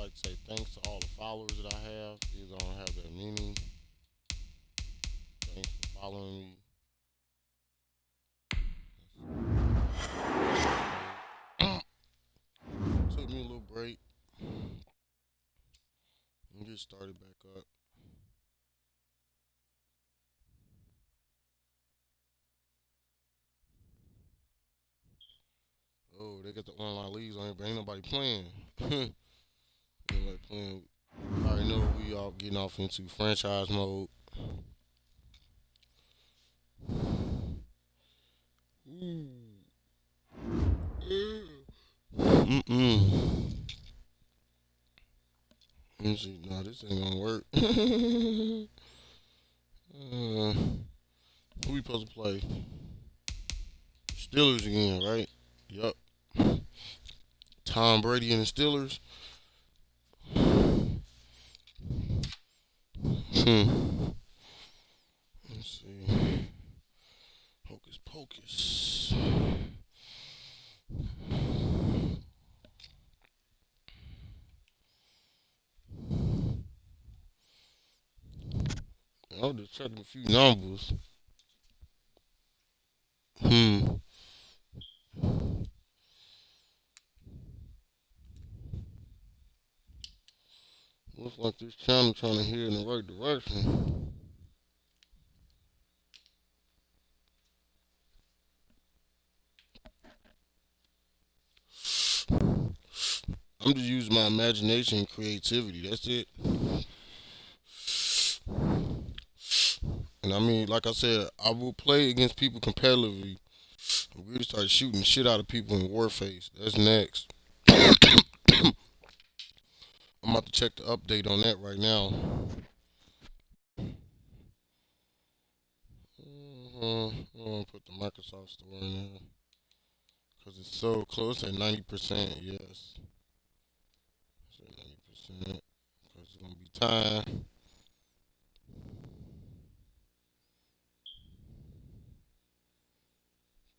like to say thanks to all the followers that I have. These don't have that many. Thanks for following me. Took me a little break and get started back up. Oh, they got the online leagues on here, but ain't nobody playing. Ain't nobody playing. I already know we all getting off into franchise mode. Mm-mm. Let me see. No, this ain't gonna work. Who we supposed to play? Steelers again, right? Yup. Tom Brady and the Steelers. Hmm. Let's see. Hocus pocus. I was just checking a few numbers. Hmm. Looks like this channel trying to head in the right direction. I'm just using my imagination and creativity. That's it. And I mean, like I said, I will play against people competitively. I really start shooting the shit out of people in Warface. That's next. I'm about to check the update on that right now. I'm gonna put the Microsoft Store in there because it's so close at 90%. Yes, it's at 90% because it's gonna be time.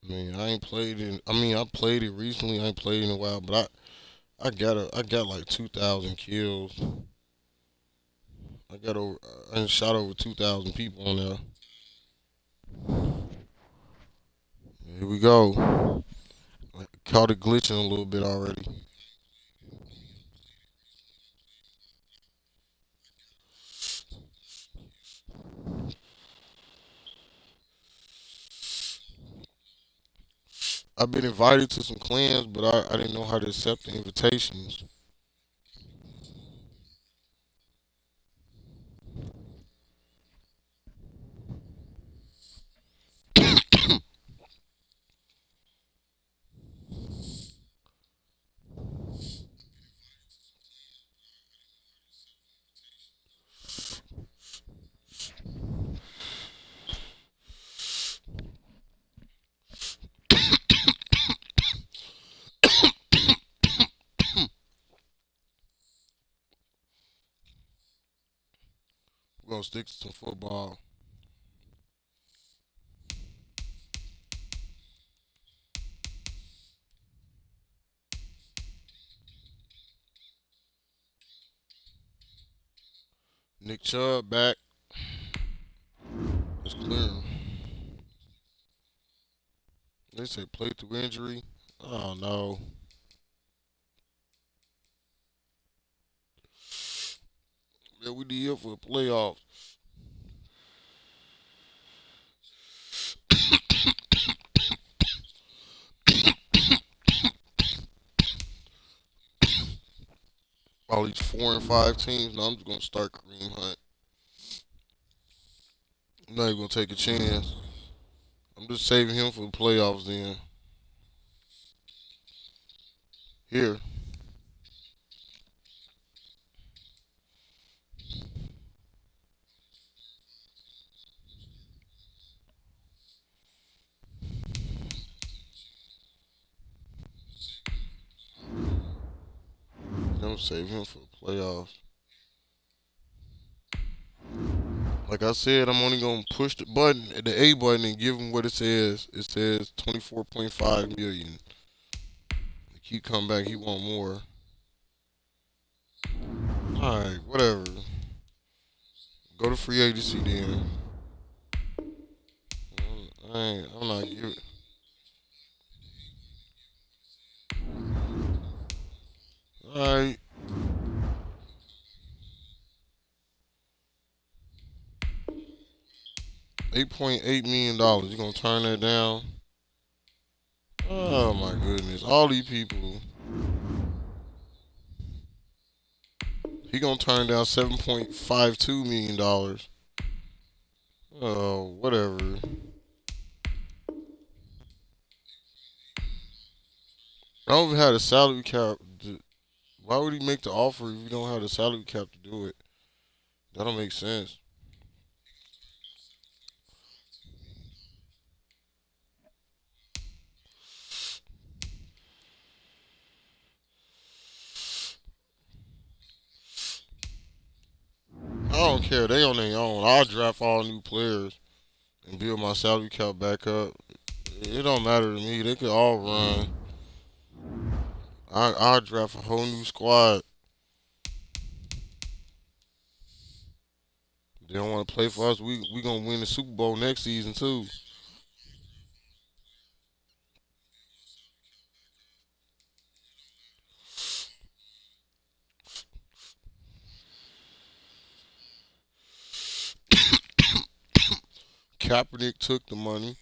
I mean, I ain't played it. I mean, I played it recently. I ain't played it in a while, but I got like 2,000 kills. I got over. I shot over 2,000 people on there. Here we go. I caught it glitching a little bit already. I've been invited to some clans, but I didn't know how to accept the invitations. We're gonna stick to some football. Nick Chubb back. It's clear. They say play through injury. Oh no. Yeah, we need it for the playoffs. All these 4 and 5 teams. Now I'm just gonna start Kareem Hunt. I'm not even gonna take a chance. I'm just saving him for the playoffs then. Here. I'm saving him for the playoffs. Like I said, I'm only gonna push the button, the A button, and give him what it says. It says 24.5 million. He keep coming back. He want more. All right, whatever. Go to free agency then. I'm not giving. All right, $8.8 million. You gonna turn that down? Oh my goodness! All these people. He gonna turn down $7.52 million. Oh, whatever. I don't even have the salary cap. Why would he make the offer if you don't have the salary cap to do it? That don't make sense. I don't care. They on their own. I'll draft all new players and build my salary cap back up. It don't matter to me. They could all run. I'll draft a whole new squad. They don't want to play for us. We gonna win the Super Bowl next season too. Kaepernick took the money.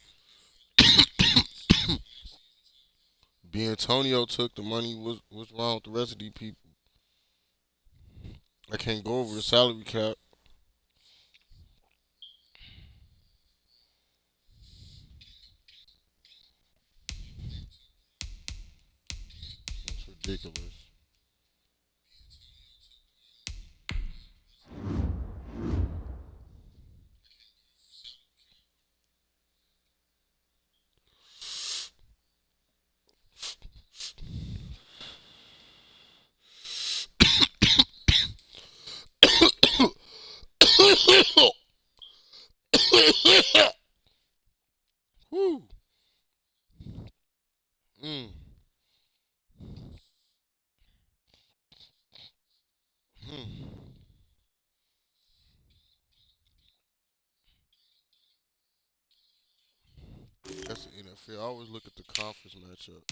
Antonio took the money. What's wrong with the rest of these people? I can't go over the salary cap. It's ridiculous. Whew. Mm. Mm. That's the NFL. I always look at the conference matchup.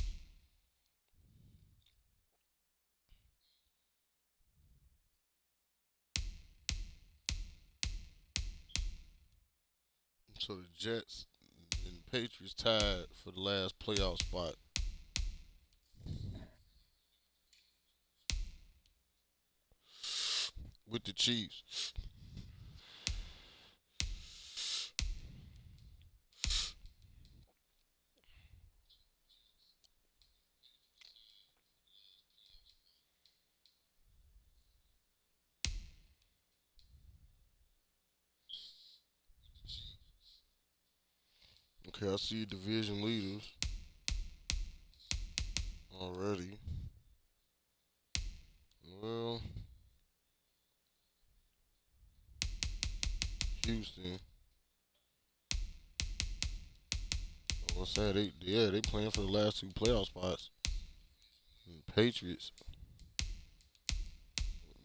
So the Jets and Patriots tied for the last playoff spot with the Chiefs. Okay, I see division leaders already. Well, Houston. What's that? They playing for the last two playoff spots. And Patriots,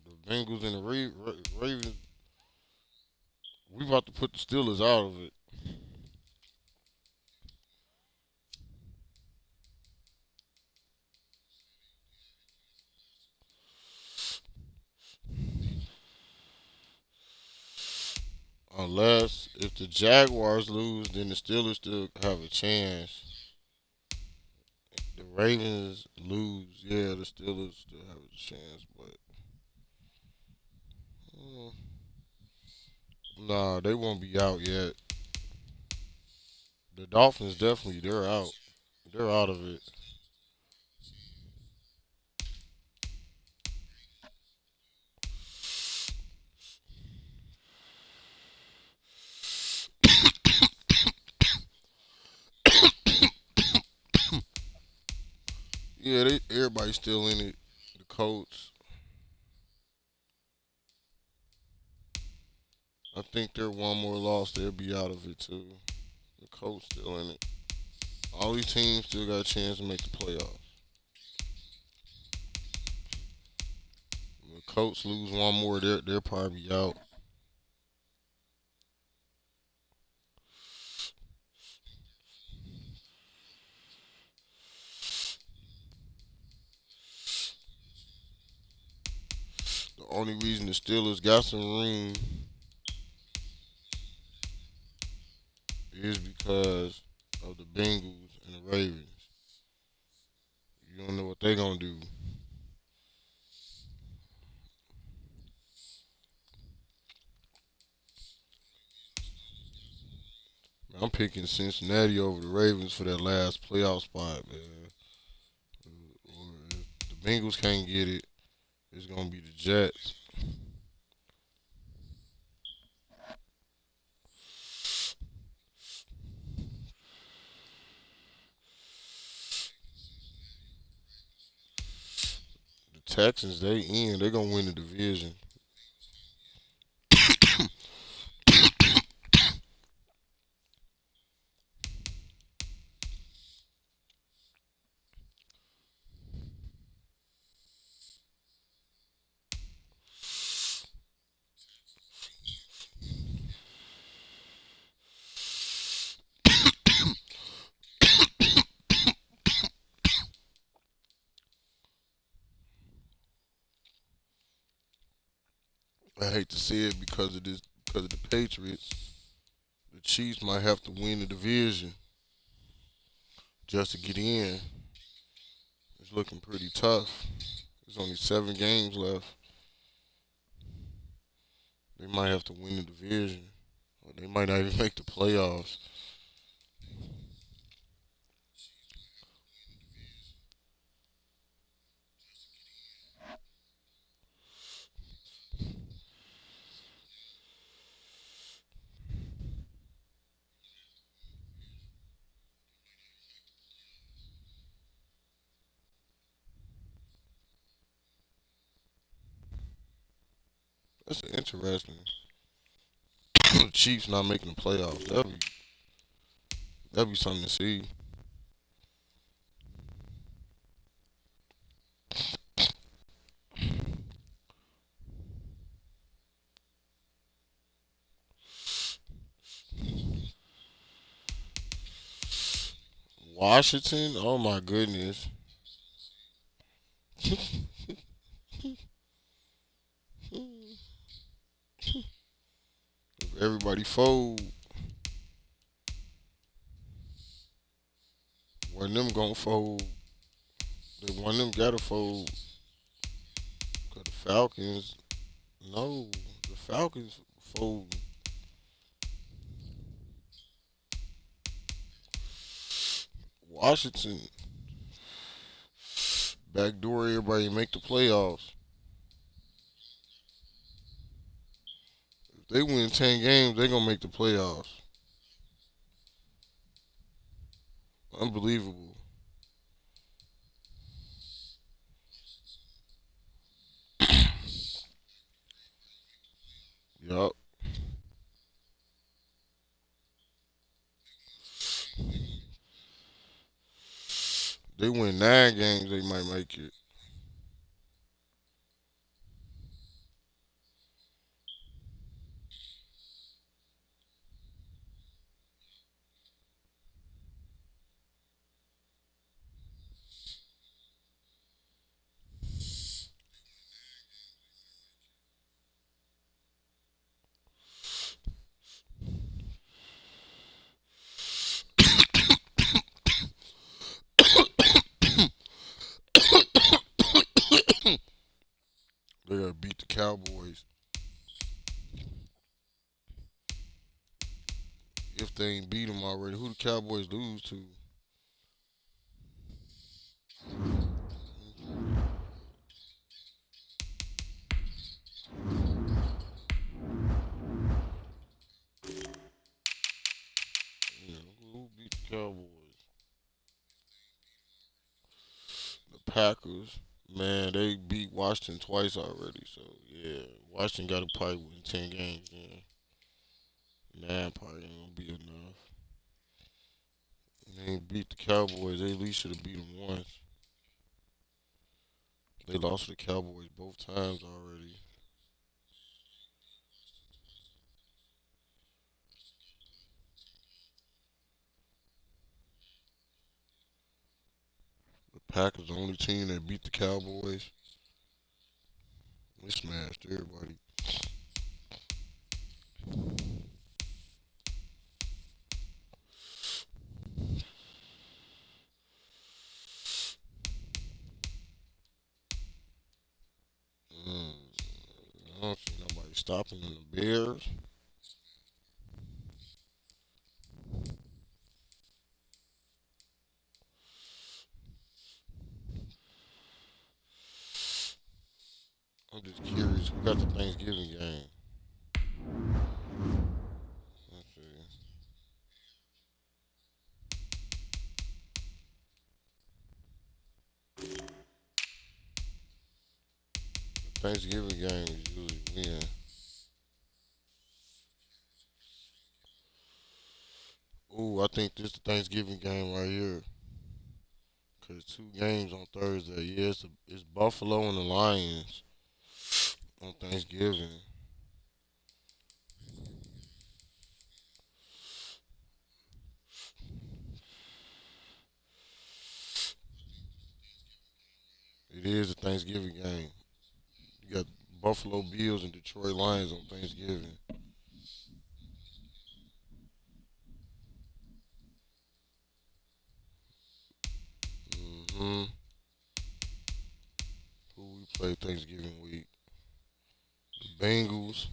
the Bengals, and the Ravens. We about to put the Steelers out of it. Unless if the Jaguars lose, then the Steelers still have a chance. The Ravens lose, yeah, the Steelers still have a chance, but mm, nah, they won't be out yet. The Dolphins definitely they're out. They're out of it. Yeah, everybody's still in it. The Colts, I think they're one more loss, they'll be out of it too. The Colts still in it. All these teams still got a chance to make the playoffs. The Colts lose one more, they'll probably be out. The only reason the Steelers got some room is because of the Bengals and the Ravens. You don't know what they're gonna do. I'm picking Cincinnati over the Ravens for that last playoff spot, man. Or if the Bengals can't get it, it's gonna be the Jets. The Texans, they in. They gonna win the division. I hate to say it because of the Patriots. The Chiefs might have to win the division just to get in. It's looking pretty tough. There's only 7 games left. They might have to win the division. Or they might not even make the playoffs. That's interesting. The Chiefs not making the playoffs. That'd be something to see. Washington, oh my goodness. If everybody fold, one of them gonna fold. One of them gotta fold. Cause the Falcons, no, the Falcons fold. Washington, backdoor everybody make the playoffs. If they win 10 games, they gonna make the playoffs. Unbelievable. Yup. They win 9 games, they might make it. They gotta beat the Cowboys. If they ain't beat them already, who the Cowboys lose to? You know, who beat the Cowboys? The Packers. Man, they beat Washington twice already. So yeah, Washington got to probably win 10 games. Yeah, 9 probably ain't gonna be enough. They ain't beat the Cowboys. They at least should have beat them once. They lost to the Cowboys both times already. The Packers the only team that beat the Cowboys. They smashed everybody. Mm, I don't see nobody stopping them. The Bears. I'm just curious who got the Thanksgiving game. Let's see. The Thanksgiving game is usually win. Ooh, I think this is the Thanksgiving game right here. Cause two games on Thursday. Yeah, it's Buffalo and the Lions on Thanksgiving. It is a Thanksgiving game. You got Buffalo Bills and Detroit Lions on Thanksgiving. Hmm. Who we play Thanksgiving week? The Bengals.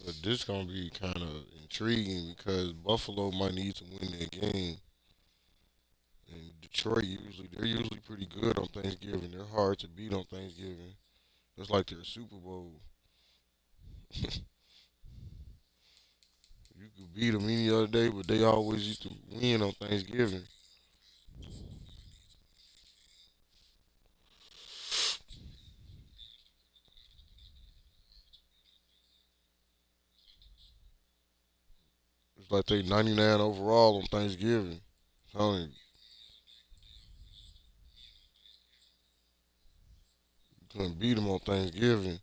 But this gonna be kind of intriguing because Buffalo might need to win that game, and Detroit they're usually pretty good on Thanksgiving. They're hard to beat on Thanksgiving. It's like their Super Bowl. You could beat them any other day, but they always used to win on Thanksgiving. It's like they 99 overall on Thanksgiving. Telling you, you couldn't beat them on Thanksgiving.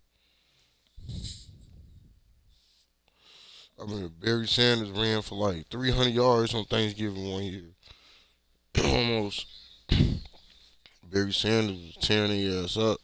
I mean, Barry Sanders ran for like 300 yards on Thanksgiving one year. Almost. Barry Sanders was tearing their ass up.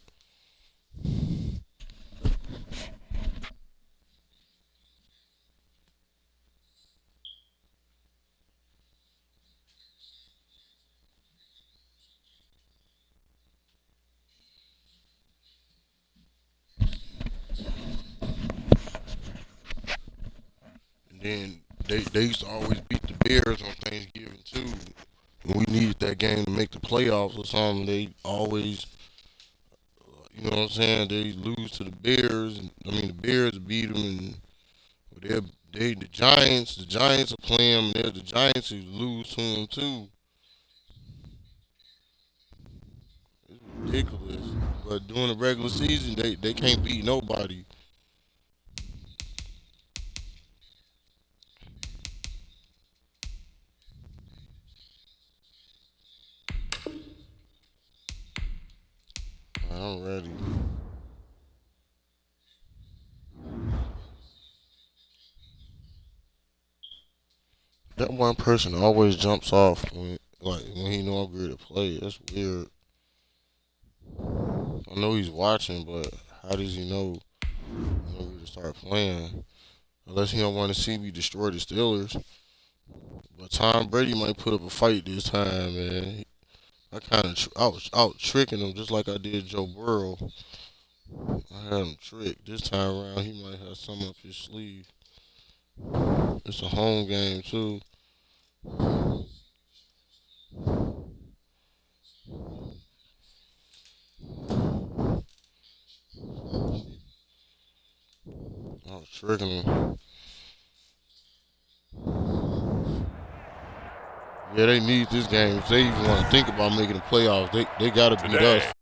And then they used to always beat the Bears on Thanksgiving too. When we needed that game to make the playoffs or something, they always, you know what I'm saying, they lose to the Bears. I mean, the Bears beat them, and the Giants are playing them. They're the Giants who lose to them too. It's ridiculous. But during the regular season, they can't beat nobody. I'm ready. That one person always jumps off when he know I'm good to play. That's weird. I know he's watching, but how does he know I'm good to start playing? Unless he don't want to see me destroy the Steelers. But Tom Brady might put up a fight this time, man. I was out tricking him just like I did Joe Burrow. I had him tricked. This time around, he might have something up his sleeve. It's a home game too. I was tricking them. Yeah, they need this game. If they even want to think about making the playoffs, they got to beat us.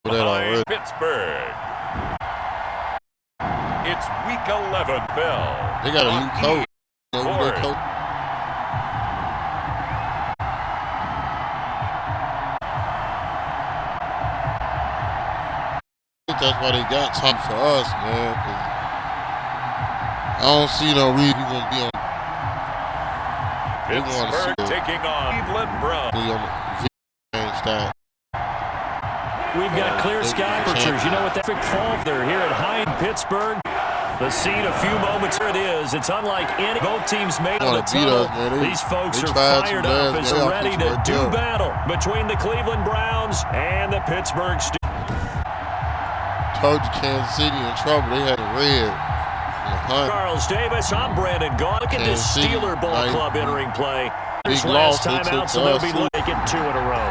Behind Pittsburgh. It's week 11, Phil. They got a new coach. You know who their coach? I think that's why they got top for us, man. I don't see no reason he's going to be on. Pittsburgh taking on Cleveland Browns. We've got clear sky temperatures. You know what? That fall there here at Hyde, Pittsburgh. The scene a few moments. Here it is. It's unlike any both teams made on the tunnel. These folks are fired up as they're ready to do battle between the Cleveland Browns and the Pittsburgh Steelers. Told you Kansas City in trouble. They had a red. Charles Davis, I'm Brandon Gaughan. Look at this Steeler Ball Club entering play. This last time out, so they'll be making 2 in a row.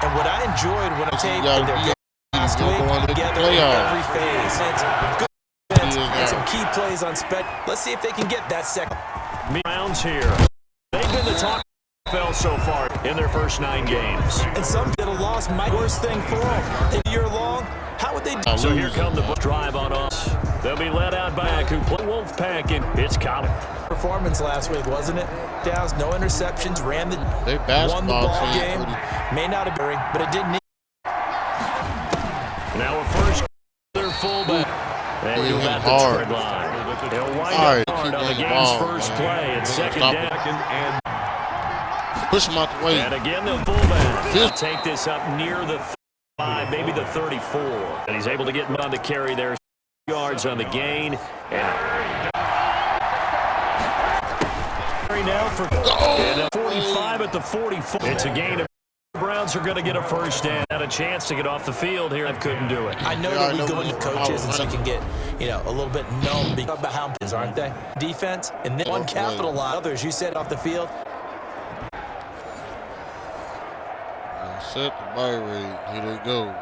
And what I enjoyed when I taped their last week together in every phase. It's good defense and some key plays on spec. Let's see if they can get that second. Browns here. They've been the talk NFL so far in their first 9 games. And some did a loss. My worst thing for them. A year long. How would they do? So here come the drive on us. They'll be led out by who play Wolfpack, and it's coming. Performance last week, wasn't it? Downs, no interceptions, won the ball game. May not have been, but it didn't need. Now a first their fullback. And he'll at the third line. He'll wind up hard on the game's first play. It's second down. Push him out the way. And again, the fullback. He'll take this up near the 35, maybe the 34. And he's able to get on the carry there. Yards on the gain. And now for 45 at the 44. It's a gain of. The Browns are going to get a first down. Had a chance to get off the field here. I couldn't do it. I know that we go into coaches and some can get, a little bit numb because of how it is, aren't they? Defense and then one capitalize. Others, you said off the field. Set the buy rate. Here they go.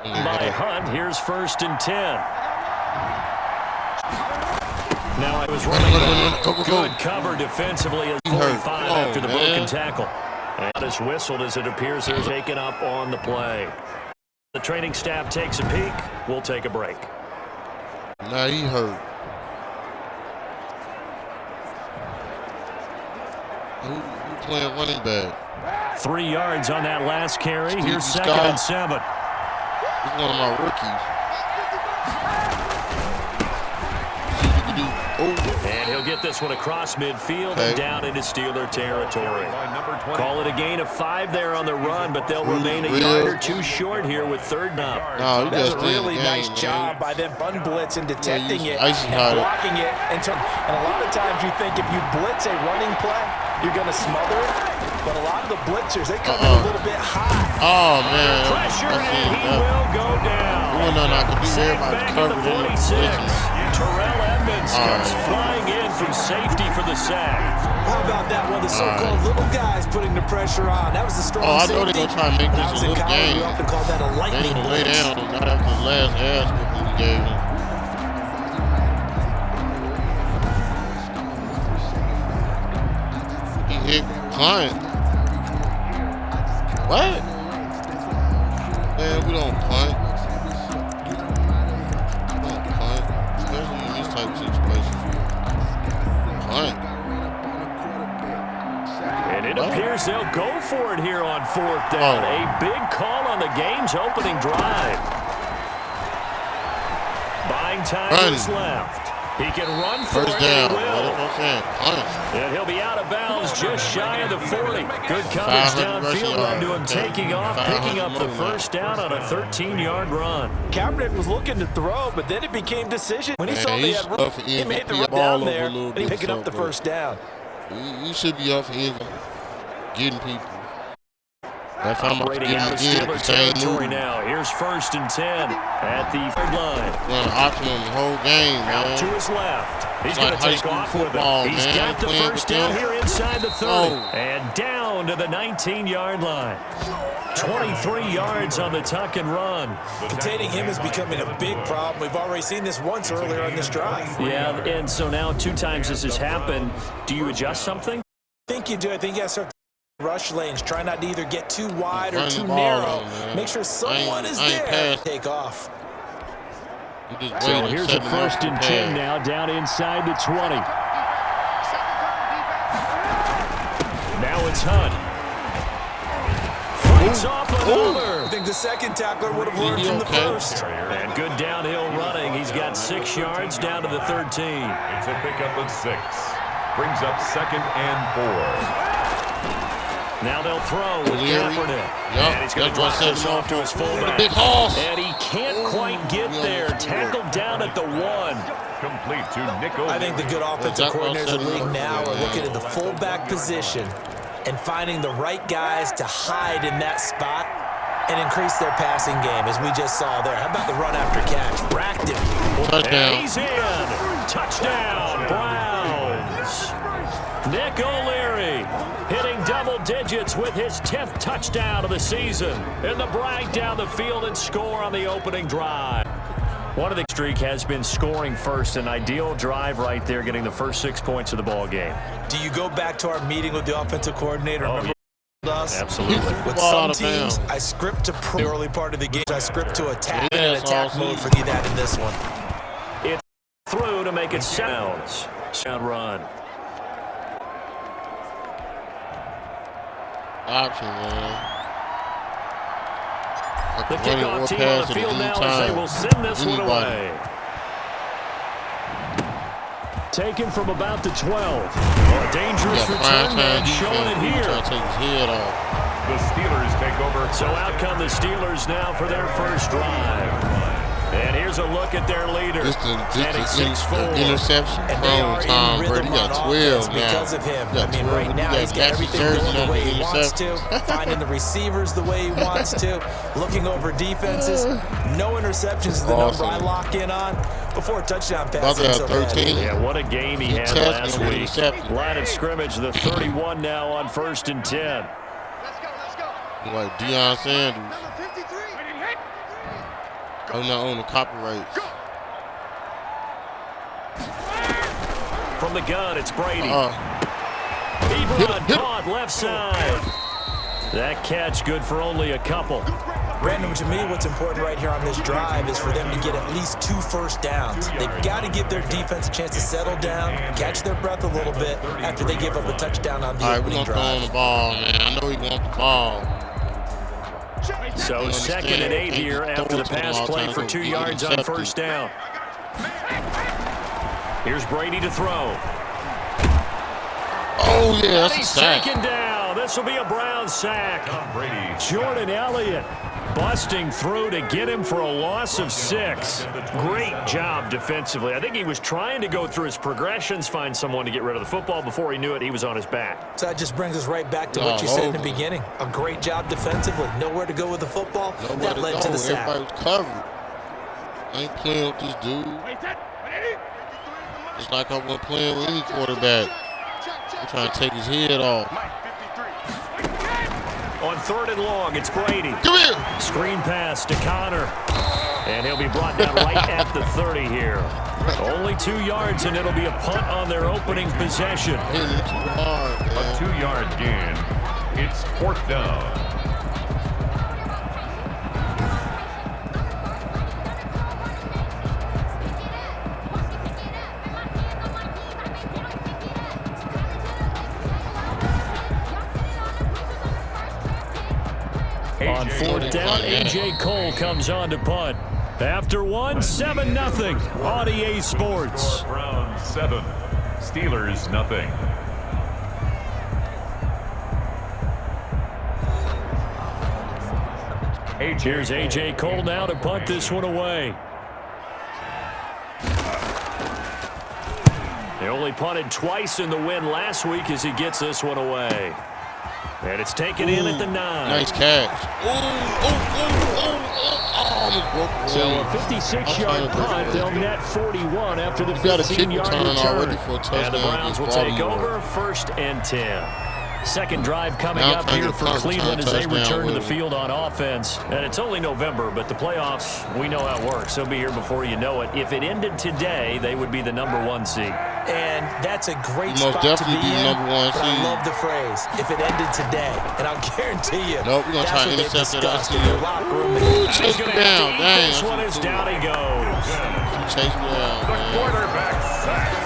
By Hunt, here's 1st and 10. Now I was running good cover defensively as 45 after the broken tackle. And it's whistled as it appears they're taken up on the play. The training staff takes a peek. We'll take a break. Now he hurt. Who playing running back? 3 yards on that last carry. Here's 2nd and 7. He's one of my rookies. And he'll get this one across midfield and down into Steeler territory. Call it a gain of 5 there on the run, but they'll remain a yard or 2 short here with 3rd down. No, that's a really nice job by them bun blitz and detecting it and blocking it. And a lot of times you think if you blitz a running play, you're going to smother it. But a lot of the blitzers, they come in a little bit high. Oh, man. Pressure, and he will go down. Doing nothing I can do. Everybody's covered in. Terrell Edmonds comes flying in from safety for the sack. How about that one? The so-called little guys putting the pressure on. That was the strong safety. I know they're going to try and make this a little game. We often call that a lightning blitz. Lay down. Not after the last ass whooping we gave them. He hit Client. What? Man, we don't punt. Type situation. And it appears they'll go for it here on 4th down. A big call on the game's opening drive. Buying time is left. He can run for First it. Down. He will. And he'll be out of bounds just shy of the 40. Good coverage downfield led to him taking off, picking up the first down on a 13-yard run. Kaepernick was looking to throw, but then it became decision. When he saw they had room, he made the run down there, and he picked up the first down. You should be off even getting people. Operating in the Steelers territory now. Here's 1st and 10 at the 3rd line. Run an option on the whole game, man. Out to his left. He's like going to take off football, with it. He's got the first down here inside the 30. And down to the 19-yard line. 23 yards on the tuck and run. Containing him is becoming a big problem. We've already seen this once earlier on this drive. Yeah, and so now 2 times this has happened. Do you adjust something? I think you do. I think you got to start rush lanes. Try not to either get too wide or too narrow. Make sure someone is there. Take off. So here's a 1st and 10 now down inside the 20. Now it's Hunt. Fights off another. I think the second tackler would have learned from the first. And good downhill running. He's got 6 yards down to the 13. It's a pickup of 6. Brings up 2nd and 4. Now they'll throw with Kaepernick. And he's going to drop this off to his fullback. And he can't quite get there. Tackled down at the 1. Complete to Nick O'Leary. I think the good offensive coordinators in the league now are looking at the fullback position and finding the right guys to hide in that spot and increase their passing game, as we just saw there. How about the run after catch? Racked him. And he's in. Touchdown, Browns. Nick O'Leary hitting double digits with his 10th touchdown of the season. And the Bride down the field and score on the opening drive. One of the streak has been scoring first. An ideal drive right there, getting the first 6 points of the ball game. Do you go back to our meeting with the offensive coordinator? Oh, Remember us? Absolutely. With some teams, I script to the early part of the game. I script to attack in an attack mode for that in this one. It's through to make it sounds. Sound run. Option, man. The kickoff team on the field now as they will send this one away. Taken from about the 12. A dangerous return man showing it here. Take his head off. The Steelers take over. So out come the Steelers now for their first drive. And here's a look at their leader. This the interception prone Tom Brady. Got 12 now. Because of him. I mean, right now he's got everything going the way he wants to. Finding the receivers the way he wants to. Looking over defenses. No interceptions is the number I lock in on before a touchdown pass. 13. Yeah, what a game he had last week. Line of scrimmage, the 31 now on 1st and 10. Like Deion Sanders. I'm not on the copyrights. From the gun, it's Brady. Ebron caught left side. That catch good for only a couple. Brandon, to me, what's important right here on this drive is for them to get at least 2 first downs. They've got to give their defense a chance to settle down, catch their breath a little bit after they give up a touchdown on the opening drive. All right, we're going to throw on the ball, man. I know he wants the ball. So 2nd and 8 here after the pass play for 2 yards on 1st down. Here's Brady to throw. Oh, yeah, that's a sack. Taken down. This will be a Brown sack. Jordan Elliott busting through to get him for a loss of 6. Great job defensively. I think he was trying to go through his progressions, find someone to get rid of the football. Before he knew it, he was on his back. So that just brings us right back to what you said in the beginning. A great job defensively. Nowhere to go with the football. That led to the sack. Everybody was covered. I ain't playing with this dude. Just like I wasn't playing with any quarterback. I'm trying to take his head off. On 3rd and long, it's Brady. Come here. Screen pass to Connor. And he'll be brought down right at the 30 here. Only 2 yards, and it'll be a punt on their opening possession. A 2-yard gain. It's 4th down. On 4th down, A.J. Cole comes on to punt. After 1, 7-0 on EA Sports. Browns 7, Steelers 0. Here's A.J. Cole now to punt this one away. They only punted twice in the win last week as he gets this one away. And it's taken in at the 9. Nice catch. So a 56-yard punt. They'll net 41 after the 15-yard return. And the Browns will take over 1st and 10. Second drive coming up here for Cleveland as they return to the field on offense. And it's only November, but the playoffs, we know how it works. They'll be here before you know it. If it ended today, they would be the #1 seed. And that's a great spot to be in. But I love the phrase, if it ended today. And I'll guarantee you, nope, we're going to try to intercept that. In your locker room. He's going to have to eat this one as down he goes. Chase me down, the quarterback sacked.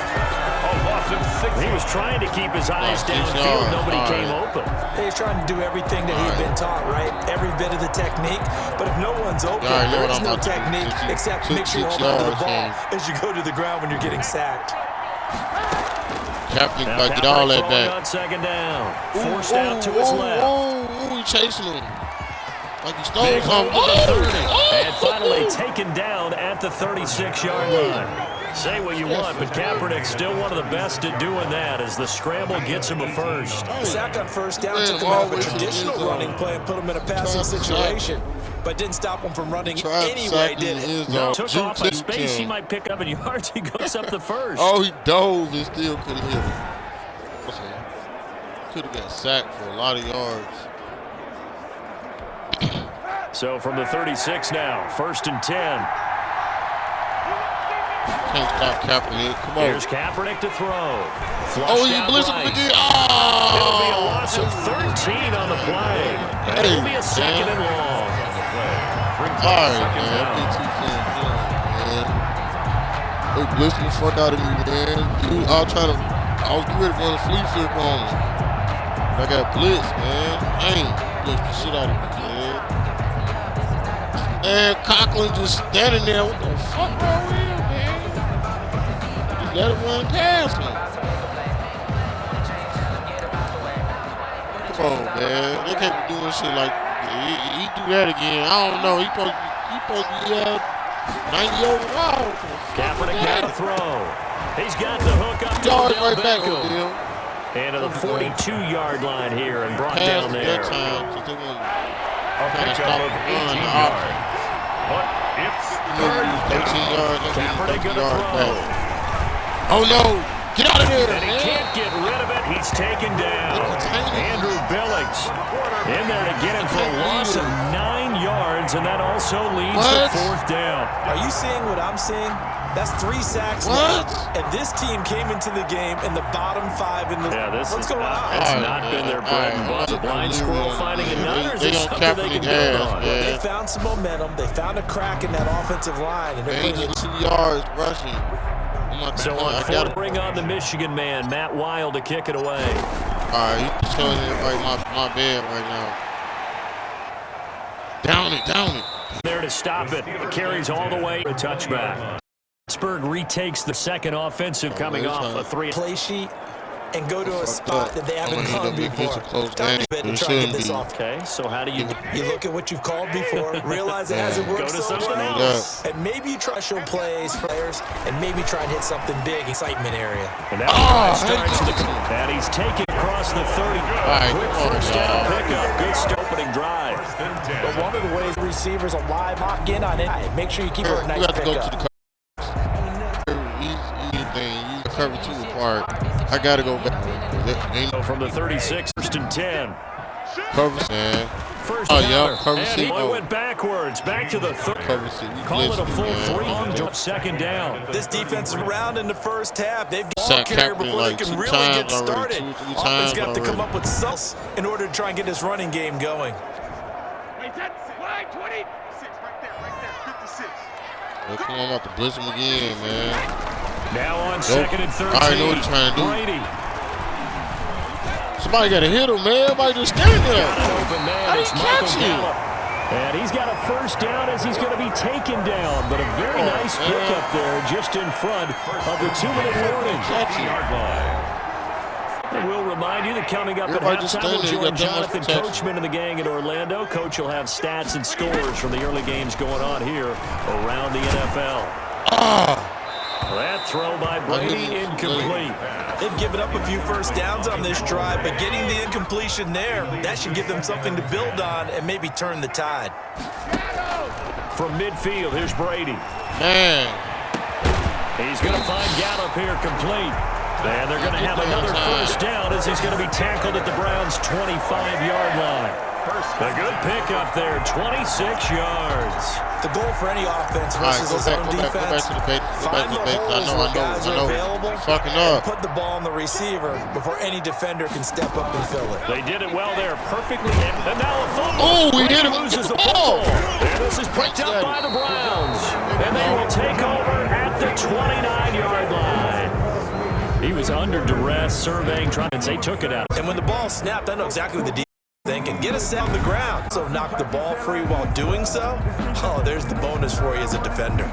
He was trying to keep his eyes downfield. Nobody came open. He's trying to do everything that he'd been taught, right? Every bit of the technique. But if no one's open, there is no technique except make sure you hold on to the ball as you go to the ground when you're getting sacked. Captain, get all that back. On second down. Forced out to his left. He's chasing him. Like he stole something. And finally taken down at the 36-yard line. Say what you want, but Kaepernick's still one of the best at doing that as the scramble gets him a first. The sack on first down took him out of a traditional running play and put him in a passing situation, but didn't stop him from running anyway, did it? No, took off in space. He might pick up in yards. He goes up the first. Oh, he dove and still couldn't hit him. Could have got sacked for a lot of yards. So from the 36 now, 1st and 10. Can't stop Kaepernick. Come on. Here's Kaepernick to throw. He blitzed him again. It'll be a loss of 13 on the play. And it'll be a second and long. All right, man. Man. They blitzed the fuck out of me, man. Dude, I was getting ready to run a flea flip on him. I got blitzed, man. I ain't blitzed the shit out of me, man. And Conklin just standing there. What the fuck wrong with him, man? Let him run past him. Come on, man. They can't be doing shit like he do that again. I don't know. He supposed to be 90 over wild. Kaepernick got to throw. He's got the hook up to right back with him. And to the 42-yard line here and brought down there. A pickup of 18 yards. But it's 13 yards. Kaepernick going to throw. Oh, no. Get out of there. And he can't get rid of it. He's taken down. Andrew Billings in there to get him for a loss of 9 yards, and that also leads to 4th down. Are you seeing what I'm seeing? That's 3 sacks now. And this team came into the game in the bottom 5 in the what's going on? It's not been their bread and butter. Blind squirrel finding another. Is this something they can build on? They found some momentum. They found a crack in that offensive line. And they're putting 2 yards rushing. So on 4th, bring on the Michigan man, Matt Wild, to kick it away. All right, he's showing everybody my bed right now. Down it. There to stop it. It carries all the way. A touchback. Pittsburgh retakes the second offensive coming off a 3 play sheet and go to a spot that they haven't called before. Time to try and get this off. Okay, so how do you look at what you've called before, realize it hasn't worked so well, and maybe you try to show plays for players, and maybe try and hit something big, excitement area. And that starts and he's taken across the 30. Quick first down pickup. Good opening drive. But one of the ways receivers alive, lock in on it. Make sure you keep her a nice pickup. You cover 2 apart. I gotta go back. From the 36, 1st and 10. Cover, man. First down. Cover and he went backwards, back to the 3rd. Cover Call it a full 3 second down. This defensive round in the first half, they've got ball carrier before they can really get started. Offense got to come up with subs in order to try and get this running game going. Wait, that's 26 right there, 56. Come on, I'm about to blitz him again, man. Now on 2nd and 13. I already know what he's trying to do. Brady. Somebody got to hit him, man. Everybody just standing there. Open man. How do you catch him? And he's got a first down as he's going to be taken down. But a very nice pickup there just in front of the 2-minute warning. And we'll remind you that coming up at halftime, we'll join Jonathan Coachman and the gang in Orlando. Coach will have stats and scores from the early games going on here around the NFL. That throw by Brady incomplete. They've given up a few first downs on this drive, but getting the incompletion there, that should give them something to build on and maybe turn the tide. From midfield, here's Brady. Man. He's going to find Gallup here complete. And they're going to have another first down as he's going to be tackled at the Browns' 25-yard line. A good pickup there, 26 yards. The goal for any offense versus his own defense, find the holes where guys are available and put the ball on the receiver before any defender can step up and fill it. They did it well there, perfectly. And now a fumble. Oh, he hit him with loses the the ball. And this is picked up by the Browns. And they will take over at the 29-yard line. He was under duress, surveying, trying to say took it out. And when the ball snapped, I know exactly what the defense thinking. Get us on the ground. So knock the ball free while doing so. Oh, there's the bonus for you as a defender.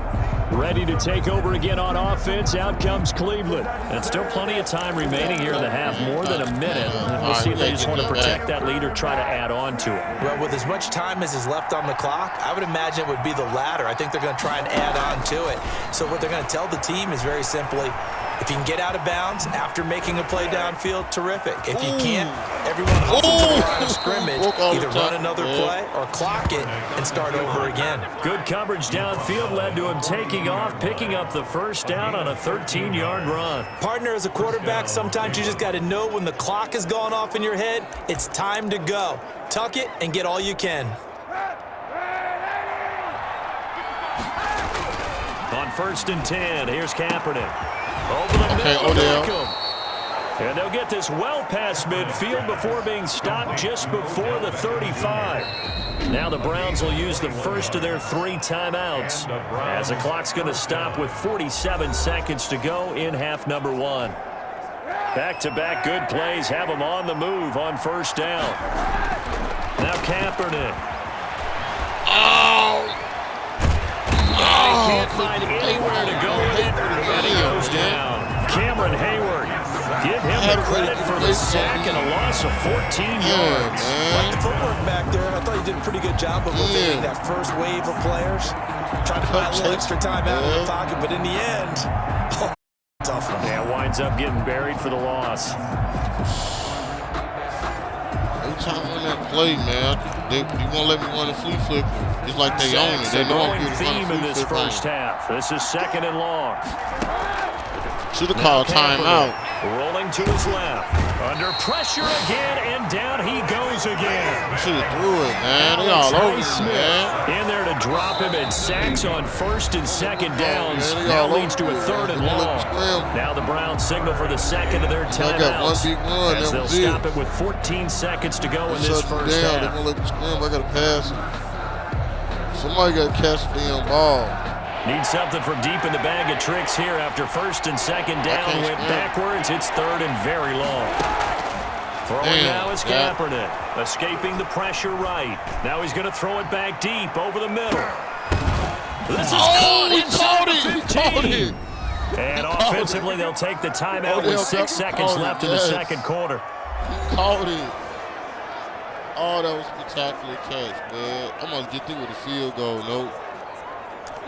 Ready to take over again on offense. Out comes Cleveland. And still plenty of time remaining here in the half, more than a minute. We'll see if they just want to protect that lead or try to add on to it. Well, with as much time as is left on the clock, I would imagine it would be the latter. I think they're going to try and add on to it. So what they're going to tell the team is very simply, if you can get out of bounds after making a play downfield, terrific. If you can't, everyone hustles to the line of scrimmage, either run another play or clock it and start over again. Good coverage downfield led to him taking off, picking up the first down on a 13-yard run. Partner, as a quarterback, sometimes you just got to know when the clock has gone off in your head, it's time to go. Tuck it and get all you can. On 1st and 10, here's Kaepernick. Over the middle, Odell. And they'll get this well past midfield before being stopped just before the 35. Now the Browns will use the first of their 3 timeouts as the clock's going to stop with 47 seconds to go in half number 1. Back-to-back good plays have them on the move on first down. Now Kaepernick. He can't find anywhere to go with it, and he goes down. Cameron Hayward, give him the credit for the sack and a loss of 14 yards. Like the footwork back there, I thought he did a pretty good job of evading that first wave of players. Trying to buy a little extra time out of the pocket, but in the end, tough one. Yeah, winds up getting buried for the loss. Every time on that play, man, you won't let me run a flea flip. It's like they own it. They know I'm going to run a theme in this first half. This is 2nd and long. Should have called timeout. Rolling to his left. Under pressure again, and down he goes again. Should have threw it, man. They all over him, man. In there to drop him, and sacks on 1st and 2nd downs. Now leads to a 3rd and long. Now the Browns signal for the second of their timeouts. As they'll stop it with 14 seconds to go in this first half. They're going to let me scram. I got to pass it. Somebody got to catch the damn ball. Need something from deep in the bag of tricks here after 1st and 2nd down. Went backwards. It's 3rd and very long. Throwing now is Kaepernick. Escaping the pressure right. Now he's going to throw it back deep over the middle. This is caught inside the 15. And offensively, they'll take the timeout with 6 seconds left in the second quarter. He caught it. Oh, that was a spectacular catch, man. I'm going to get through with a field goal.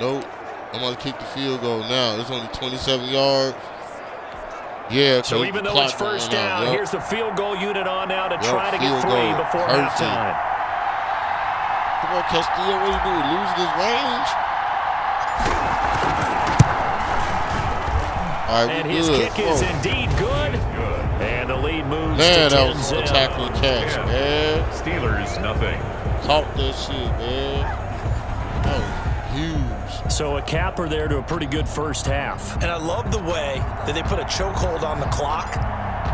Nope. I'm going to kick the field goal now. It's only 27 yards. Yeah. So even though it's first down, here's the field goal unit on now to try to get 3 before halftime. Come on, Castillo, what are you doing? Losing his range? All right, and his kick is indeed good. And the lead moves to 10-0. Man, that was a spectacular catch, man. Steelers, nothing. Caught that shit, man. That was huge. So a capper there to a pretty good first half. And I love the way that they put a chokehold on the clock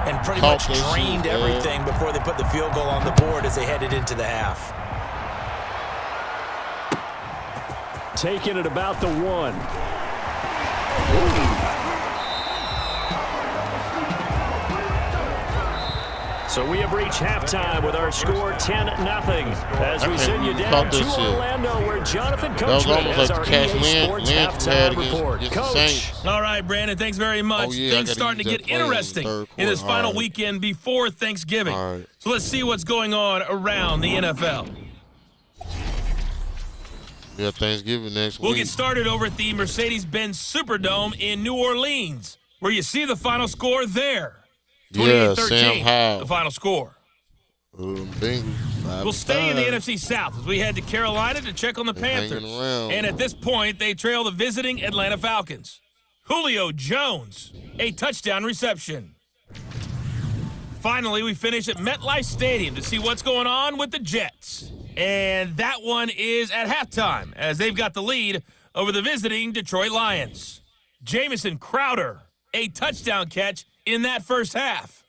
and pretty much drained everything before they put the field goal on the board as they headed into the half. Taking it about the 1. So we have reached halftime with our score 10-0 as we send you down to Orlando where Jonathan Coachman has our EA Sports halftime report. Coach. All right, Brandon, thanks very much. Things starting to get interesting in this final weekend before Thanksgiving. So let's see what's going on around the NFL. Yeah, Thanksgiving next week. We'll get started over at the Mercedes-Benz Superdome in New Orleans, where you see the final score there. 28-13, Sam Howell. the final score. We'll stay in the NFC South as we head to Carolina to check on the Panthers. And at this point, they trail the visiting Atlanta Falcons. Julio Jones, a touchdown reception. Finally, we finish at MetLife Stadium to see what's going on with the Jets. And that one is at halftime, as they've got the lead over the visiting Detroit Lions. Jamison Crowder, a touchdown catch in that first half.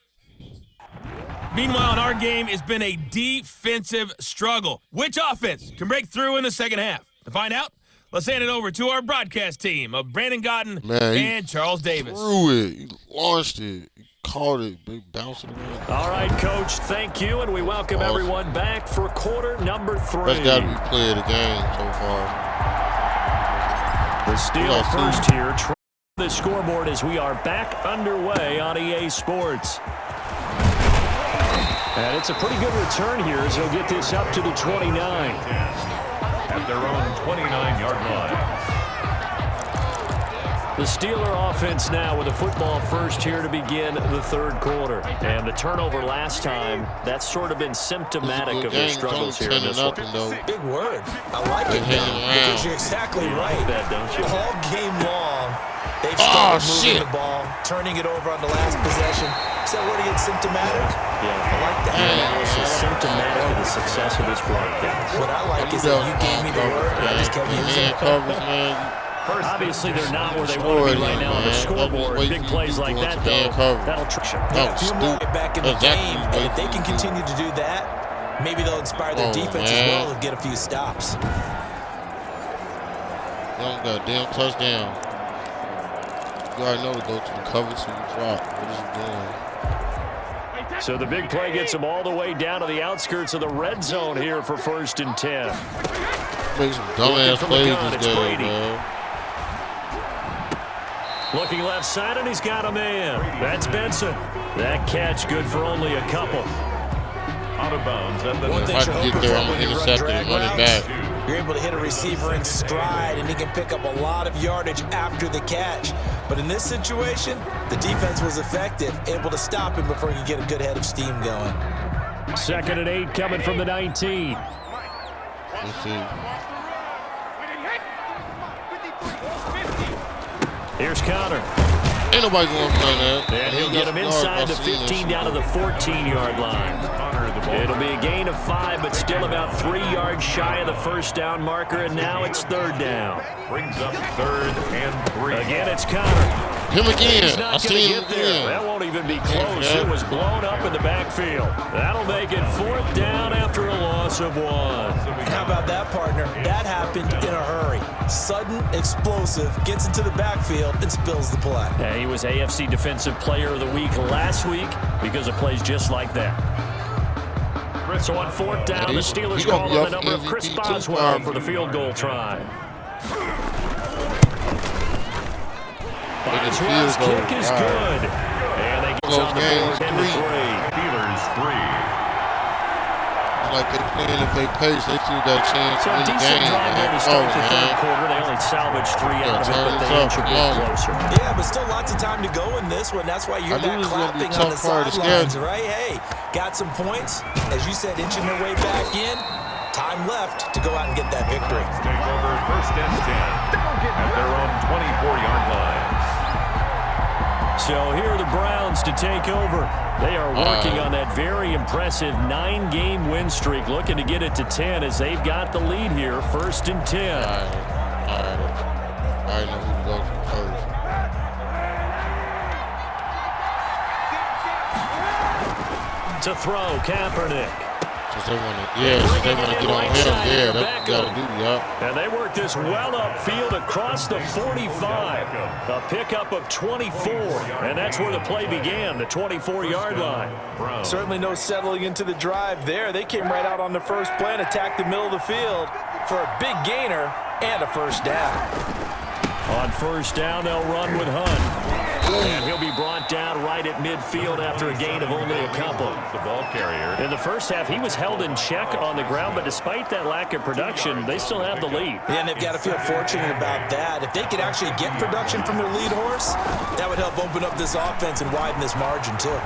Meanwhile, in our game, it's been a defensive struggle. Which offense can break through in the second half? To find out, let's hand it over to our broadcast team of Brandon Gotten and Charles Davis. Threw it. He launched it. He caught it. They bounced it around. All right, Coach, thank you, and we welcome everyone back for quarter number 3. That's got to be play of the game so far. The steal first here. The scoreboard as we are back underway on EA Sports. And it's a pretty good return here as he'll get this up to the 29. At their own 29-yard line. The Steeler offense now with a football first here to begin the third quarter. And the turnover last time, that's sort of been symptomatic of their struggles here in this one. Big word. I like it, because you're exactly right. Like that, don't you? All game long, they've started moving the ball, turning it over on the last possession. Is that what it's symptomatic? Yeah. I like that. This is symptomatic of the success of this broadcast. What I like is that you gave me the word, and I just kept using it. Obviously, they're not where they want to be right now on the scoreboard. Big plays like that, though, that'll trick you. A few more get back in the game, and if they can continue to do that, maybe they'll inspire their defense as well and get a few stops. Goddamn touchdown. You already know to go to the cover to the drop. What is he doing? So the big play gets him all the way down to the outskirts of the red zone here for 1st and 10. Make some dumbass plays this day, man. Looking left side, and he's got a man. That's Benson. That catch good for only a couple. Out of bounds. If I can get there, I'm going to intercept it and run it back. You're able to hit a receiver in stride, and he can pick up a lot of yardage after the catch. But in this situation, the defense was effective, able to stop him before he could get a good head of steam going. 2nd and 8 coming from the 19. Let's see. Here's Connor. Ain't nobody going to play that. And he'll get him inside the 15 down to the 14-yard line. It'll be a gain of 5, but still about 3 yards shy of the first down marker, and now it's 3rd down. Brings up 3rd and 3. Again, it's Connor. Him again. He's not going to get there. That won't even be close. It was blown up in the backfield. That'll make it 4th down after a loss of 1. How about that, partner? That happened in a hurry. Sudden, explosive, gets into the backfield, and spills the play. Yeah, he was AFC Defensive Player of the Week last week because of plays just like that. So on 4th down, the Steelers call on the number of Chris Boswell for the field goal try. Boswell's kick is good. And they get on the board into 3. Steelers 3. Like they playing if they pace, they still got a chance to win the game. To start the third quarter. They only salvaged 3 out of it, but they inch a bit closer. Yeah, but still lots of time to go in this one. That's why you're not clapping on the sidelines, right? Hey, got some points. As you said, inching their way back in. Time left to go out and get that victory. Take over 1st and 10 at their own 24-yard line. So here are the Browns to take over. They are working on that very impressive 9-game win streak, looking to get it to 10 as they've got the lead here, 1st and 10. All right. I know who to go to first. To throw, Kaepernick. They want to get on him. Yeah, that's what you got to do, And they work this well upfield across the 45. A pickup of 24, and that's where the play began, the 24-yard line. Certainly no settling into the drive there. They came right out on the first play and attacked the middle of the field for a big gainer and a 1st down. On 1st down, they'll run with Hunt. And he'll be brought down right at midfield after a gain of only a couple. The ball carrier. In the first half, he was held in check on the ground, but despite that lack of production, they still have the lead. Yeah, and they've got to feel fortunate about that. If they could actually get production from their lead horse, that would help open up this offense and widen this margin, too.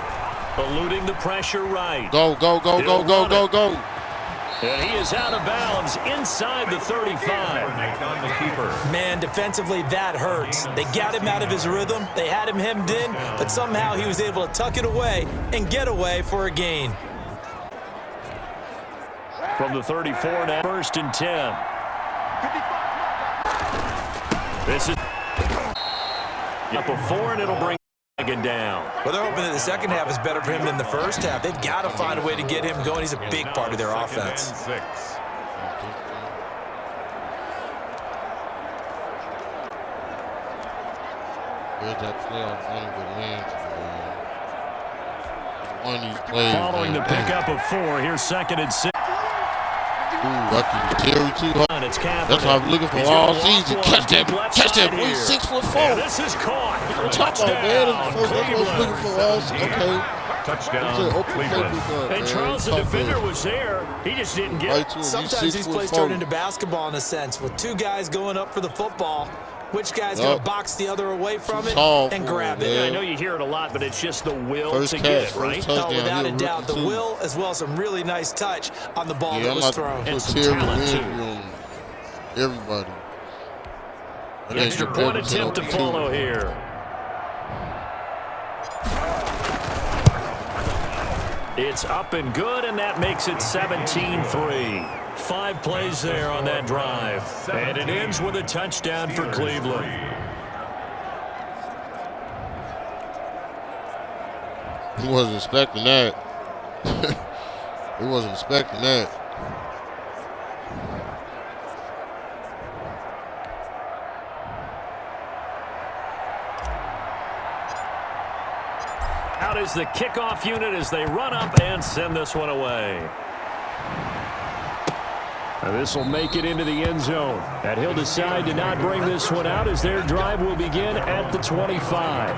Eluding the pressure right. Go, go, go, go, go, go, go. And he is out of bounds inside the 35. On the keeper. Man, defensively, that hurts. They got him out of his rhythm. They had him hemmed in, but somehow he was able to tuck it away and get away for a gain. From the 34 now, 1st and 10. This is up a 4, and it'll bring down. Well, they're hoping that the second half is better for him than the first half. They've got to find a way to get him going. He's a big part of their offense. Where's that playoff running with Lance? One of these plays. Following the pickup of 4, here's 2nd and 6. Ooh, Terry too hard. That's what I've been looking for all season. Catch that boy, 6'4". Yeah, this is caught. What you talking about, man? That's what I was looking for all season. Okay. Touchdown, Cleveland. And Charles, the defender, was there. He just didn't get it. Sometimes these plays turn into basketball in a sense, with two guys going up for the football. Which guy's going to box the other away from it and grab it? Yeah, I know you hear it a lot, but it's just the will to get it, right? No, without a doubt, the will as well as some really nice touch on the ball that was thrown. And some talent, too. Everybody. Extra point attempt to follow here. It's up and good, and that makes it 17-3. 5 plays there on that drive. And it ends with a touchdown for Cleveland. He wasn't expecting that. He wasn't expecting that. Out is the kickoff unit as they run up and send this one away. And this will make it into the end zone. And he'll decide to not bring this one out as their drive will begin at the 25.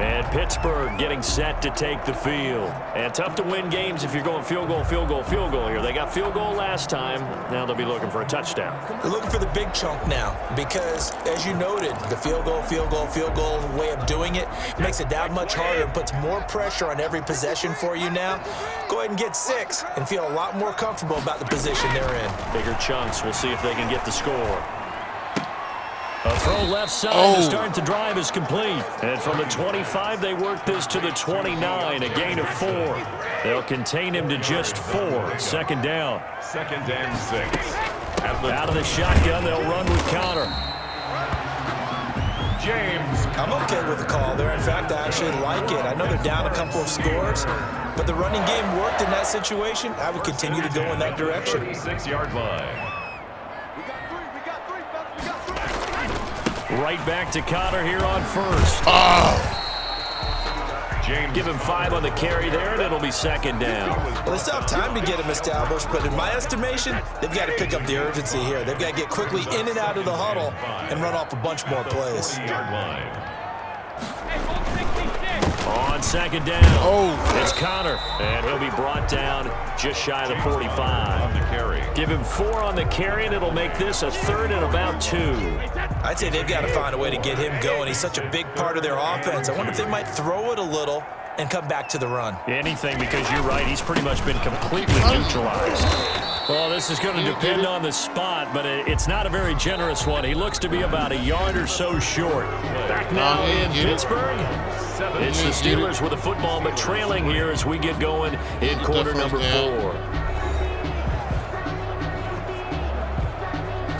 And Pittsburgh getting set to take the field. And tough to win games if you're going field goal, field goal, field goal here. They got field goal last time. Now they'll be looking for a touchdown. They're looking for the big chunk now because, as you noted, the field goal way of doing it makes it that much harder and puts more pressure on every possession for you now. Go ahead and get 6 and feel a lot more comfortable about the position they're in. Bigger chunks. We'll see if they can get the score. A throw left side to start the drive is complete. And from the 25, they work this to the 29, a gain of 4. They'll contain him to just 4. 2nd down. 2nd and 6. Out of the shotgun, they'll run with Connor. James. I'm okay with the call there. In fact, I actually like it. I know they're down a couple of scores, but the running game worked in that situation. I would continue to go in that direction. 6-yard line. Right back to Connor here on 1st. James. Give him 5 on the carry there, and it'll be 2nd down. Well, they still have time to get him established, but in my estimation, they've got to pick up the urgency here. They've got to get quickly in and out of the huddle and run off a bunch more plays. On 2nd down, it's Connor, and he'll be brought down just shy of the 45. On the carry. Give him 4 on the carry, and it'll make this a 3rd and about 2. I'd say they've got to find a way to get him going. He's such a big part of their offense. I wonder if they might throw it a little and come back to the run. Anything, because you're right, he's pretty much been completely neutralized. Well, this is going to depend on the spot, but it's not a very generous one. He looks to be about a yard or so short. Back now in Pittsburgh. It's the Steelers with the football, but trailing here as we get going in quarter number 4.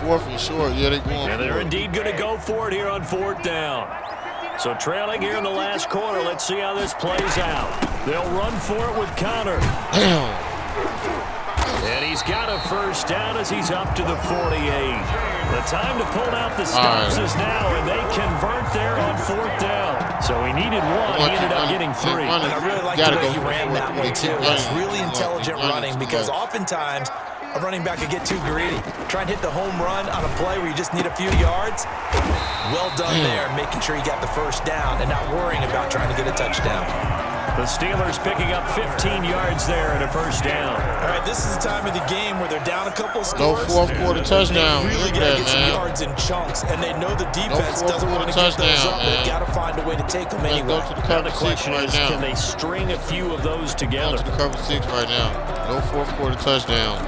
4th and short, yeah, they're going. And they're indeed going to go for it here on 4th down. So trailing here in the last quarter, let's see how this plays out. They'll run for it with Connor. Damn. And he's got a 1st down as he's up to the 48. The time to pull out the stops is now, and they convert there on 4th down. So he needed 1. He ended up getting 3. And I really like the way he ran that one, too. That's really intelligent running because oftentimes a running back could get too greedy. Try and hit the home run on a play where you just need a few yards. Well done there, making sure you got the first down and not worrying about trying to get a touchdown. The Steelers picking up 15 yards there and a first down. All right, this is the time of the game where they're down a couple of scores. No fourth quarter touchdown. They really got to get some yards in chunks, and they know the defense doesn't want to give those up. They've got to find a way to take them anyway. Now the question is, can they string a few of those together? Go to the cover 6 right now. No fourth quarter touchdown.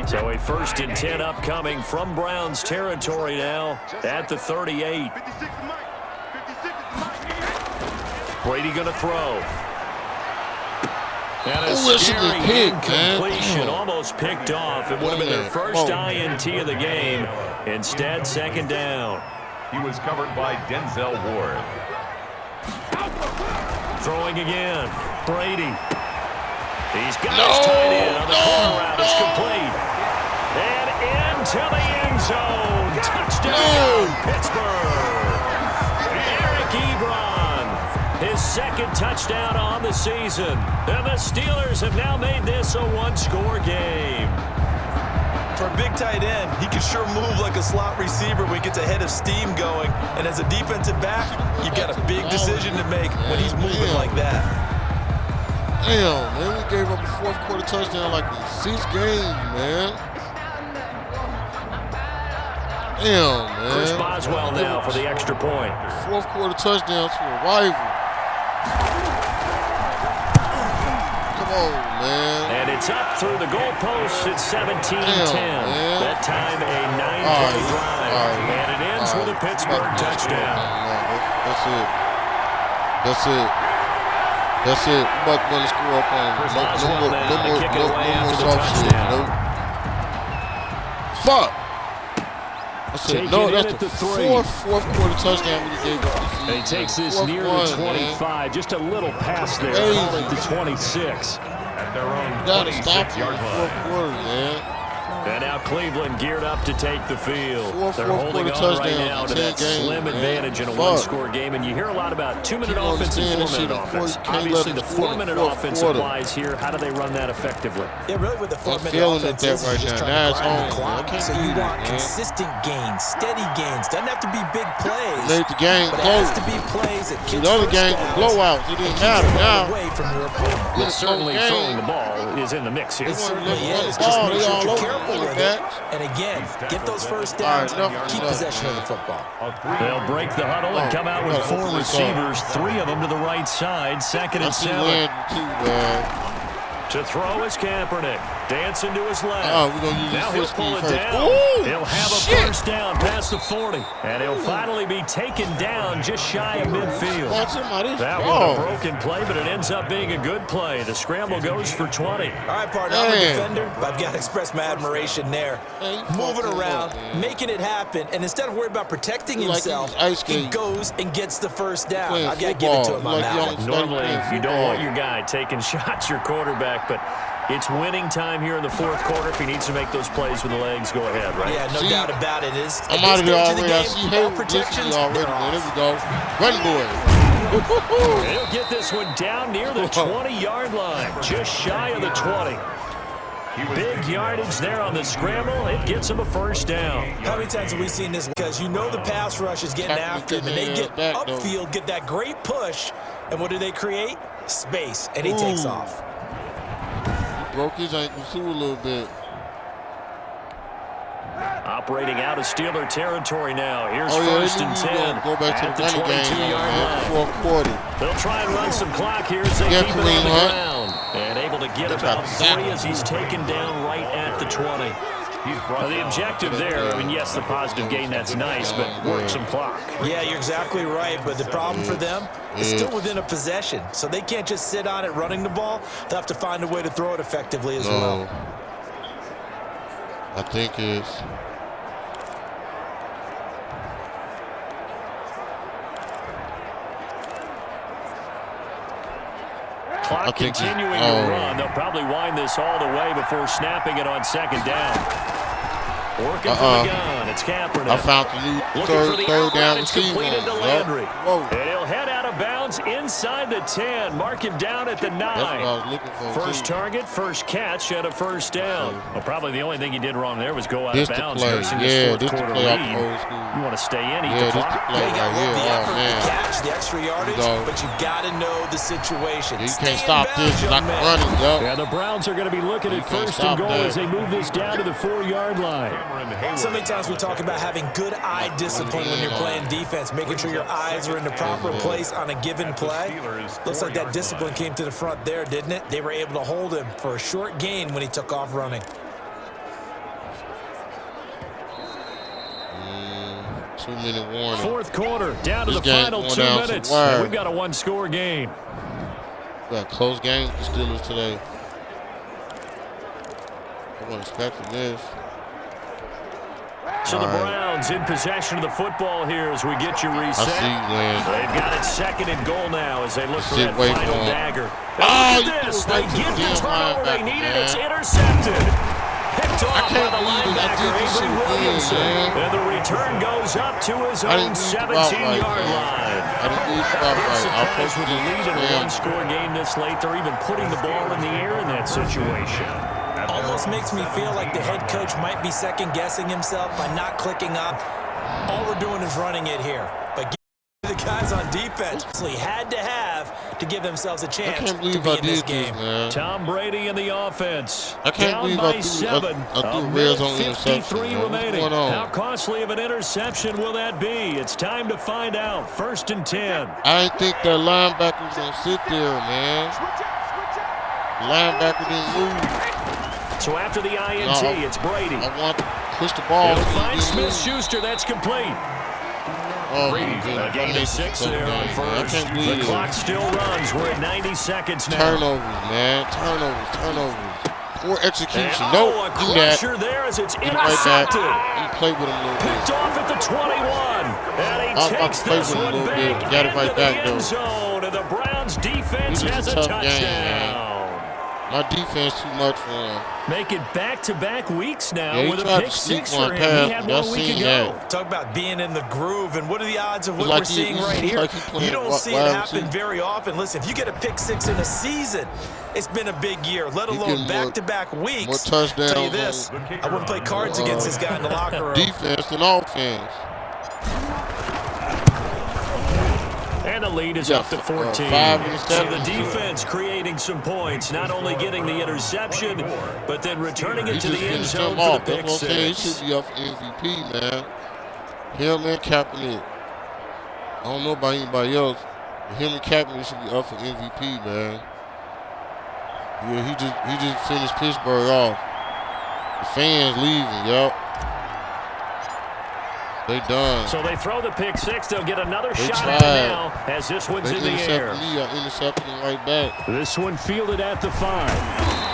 So a 1st and 10 upcoming from Browns territory now at the 38. Brady going to throw. And a scary incompletion, almost picked off. It would have been their first INT of the game. Instead, 2nd down. He was covered by Denzel Ward. Throwing again. Brady. He's got his tight end on the corner route. It's complete. And into the end zone. Touchdown, Pittsburgh. Eric Ebron, his 2nd touchdown on the season. And the Steelers have now made this a one-score game. For a big tight end, he can sure move like a slot receiver when he gets a head of steam going. And as a defensive back, you've got a big decision to make when he's moving like that. Damn, man, we gave up a fourth quarter touchdown like in 6 games, man. Damn, man. Chris Boswell now for the extra point. Fourth quarter touchdown to a rival. Come on, man. And it's up through the goalposts. It's 17-10. That time a 9-play drive. And it ends with a Pittsburgh touchdown. That's it. That's it. That's it. But going to score up on him. No more soft shit. Nope. Fuck. That's it. No, that's the fourth quarter touchdown we gave up. And he takes this near the 25. Man. Just a little pass there. Call it the 26. At their own 26-yard line. Fourth quarter, man. And now Cleveland geared up to take the field. They're holding on right now to that slim advantage in a one-score game. And you hear a lot about 2-minute offense and 4-minute offense. Obviously, the 4-minute offense applies here. How do they run that effectively? Yeah, really with the 4-minute offense, is just trying to grind the clock. So you want consistent gains, steady gains. Doesn't have to be big plays. Made the game but it has to be plays that get the other game blowouts. It didn't matter now. Away from your opponent. Well, certainly throwing the ball is in the mix here. It certainly is. Just make sure you're careful with it. And again, get those first downs, keep possession of the football. They'll break the huddle and come out with 4 receivers, 3 of them to the right side, 2nd and 7. To throw is Kaepernick. Dancing to his left. We're going to use now he'll pull it down. Ooh, he'll have a first down past the 40. And he'll finally be taken down just shy of midfield. That was a broken play, but it ends up being a good play. The scramble goes for 20. All right, partner, I'm a defender, but I've got to express my admiration there. Moving around, making it happen, and instead of worrying about protecting himself, he goes and gets the first down. I've got to give it to him on that one. Normally, you don't want your guy taking shots, your quarterback, but it's winning time here in the 4th quarter. If he needs to make those plays with the legs, go ahead, right? Yeah, no doubt about it. I'm out of here already. I see Hayward protections already. There we go. Run, boy. He'll get this one down near the 20-yard line, just shy of the 20. Big yardage there on the scramble. It gets him a first down. How many times have we seen this? Because you know the pass rush is getting after him, and they get upfield, get that great push, and what do they create? Space, and he takes off. Broke his ankle too a little bit. Operating out of Steeler territory now. Here's 1st and 10. Go back to the 22-yard line. Fourth quarter. They'll try and run some clock here as they keep it on the ground. And able to get about 3 as he's taken down right at the 20. The objective there, I mean, yes, the positive gain, that's nice, but work some clock. Yeah, you're exactly right, but the problem for them is still within a possession, so they can't just sit on it running the ball. They'll have to find a way to throw it effectively as well. I think it's... Clock continuing to run. They'll probably wind this all the way before snapping it on 2nd down. Working for the gun. It's Kaepernick. I found the new third down It's completed to Landry. And he'll head out of of bounds inside the 10. Mark him down at the 9. That's what I was looking for. First target, first catch, and a first down. Well, probably the only thing he did wrong there was go out of bounds. Nursing his fourth quarter lead. You want to stay in, eat the clock. You got to love the effort, the catch, the extra yardage, but you got to know the situation. You can't stop this. It's not running, yo. Yeah, the Browns are going to be looking at first and goal as they move this down to the 4-yard line. So many times we talk about having good eye discipline when you're playing defense, making sure your eyes are in the proper place on a given play. Looks like that discipline came to the front there, didn't it? They were able to hold him for a short gain when he took off running. 2-minute warning. Fourth quarter, down to the final 2 minutes. And we've got a one-score game. We got a close game with the Steelers today. I wasn't expecting this. So the Browns in possession of the football here as we get you reset. They've got it second and goal now as they look for that final dagger. And look at this. They get the turnover they needed. It's intercepted. Picked off by the linebacker, Avery Williamson. And the return goes up to his own 17-yard line. I'm surprised with the lead in a one-score game this late. They're even putting the ball in the air in that situation. Almost makes me feel like the head coach might be second-guessing himself by not clicking up. All we're doing is running it here. But the guys on defense had to have to give themselves a chance to be in this game. Tom Brady in the offense. I can't believe I threw red zone interception. 53 remaining. How costly of an interception will that be? It's time to find out. First and 10. I didn't think that linebacker was going to sit there, man. The linebacker didn't move. So after the INT, it's Brady. I want to push the ball. He'll find Smith-Schuster. That's complete. Brady, a gain of 6 there on first. The clock still runs. We're at 90 seconds now. Turnovers, man. Turnovers. Poor execution. A crusher there as it's intercepted. You play with him a little bit. Picked off at the 21. And he takes this one back into the end zone. And the Browns defense has a touchdown. My defense too much for him. Make it back-to-back weeks now with a pick 6 for him. He had 1 week ago. Talk about being in the groove, and what are the odds of what we're seeing right here? You don't see it happen very often. Listen, if you get a pick 6 in a season, it's been a big year, let alone back-to-back weeks. More touchdowns. I'll tell you this, I wouldn't play cards against this guy in the locker room. Defense and offense. And the lead is up to 14. So the defense creating some points, not only getting the interception, but then returning it to the end zone for the pick 6. He should be up for MVP, man. Him and Kaepernick. I don't know about anybody else, but him and Kaepernick should be up for MVP, man. Yeah, he just finished Pittsburgh off. The fans leaving, yup. They done. So they throw the pick 6. They'll get another shot at it now as this one's in the air. I intercepted him right back. This one fielded at the 5.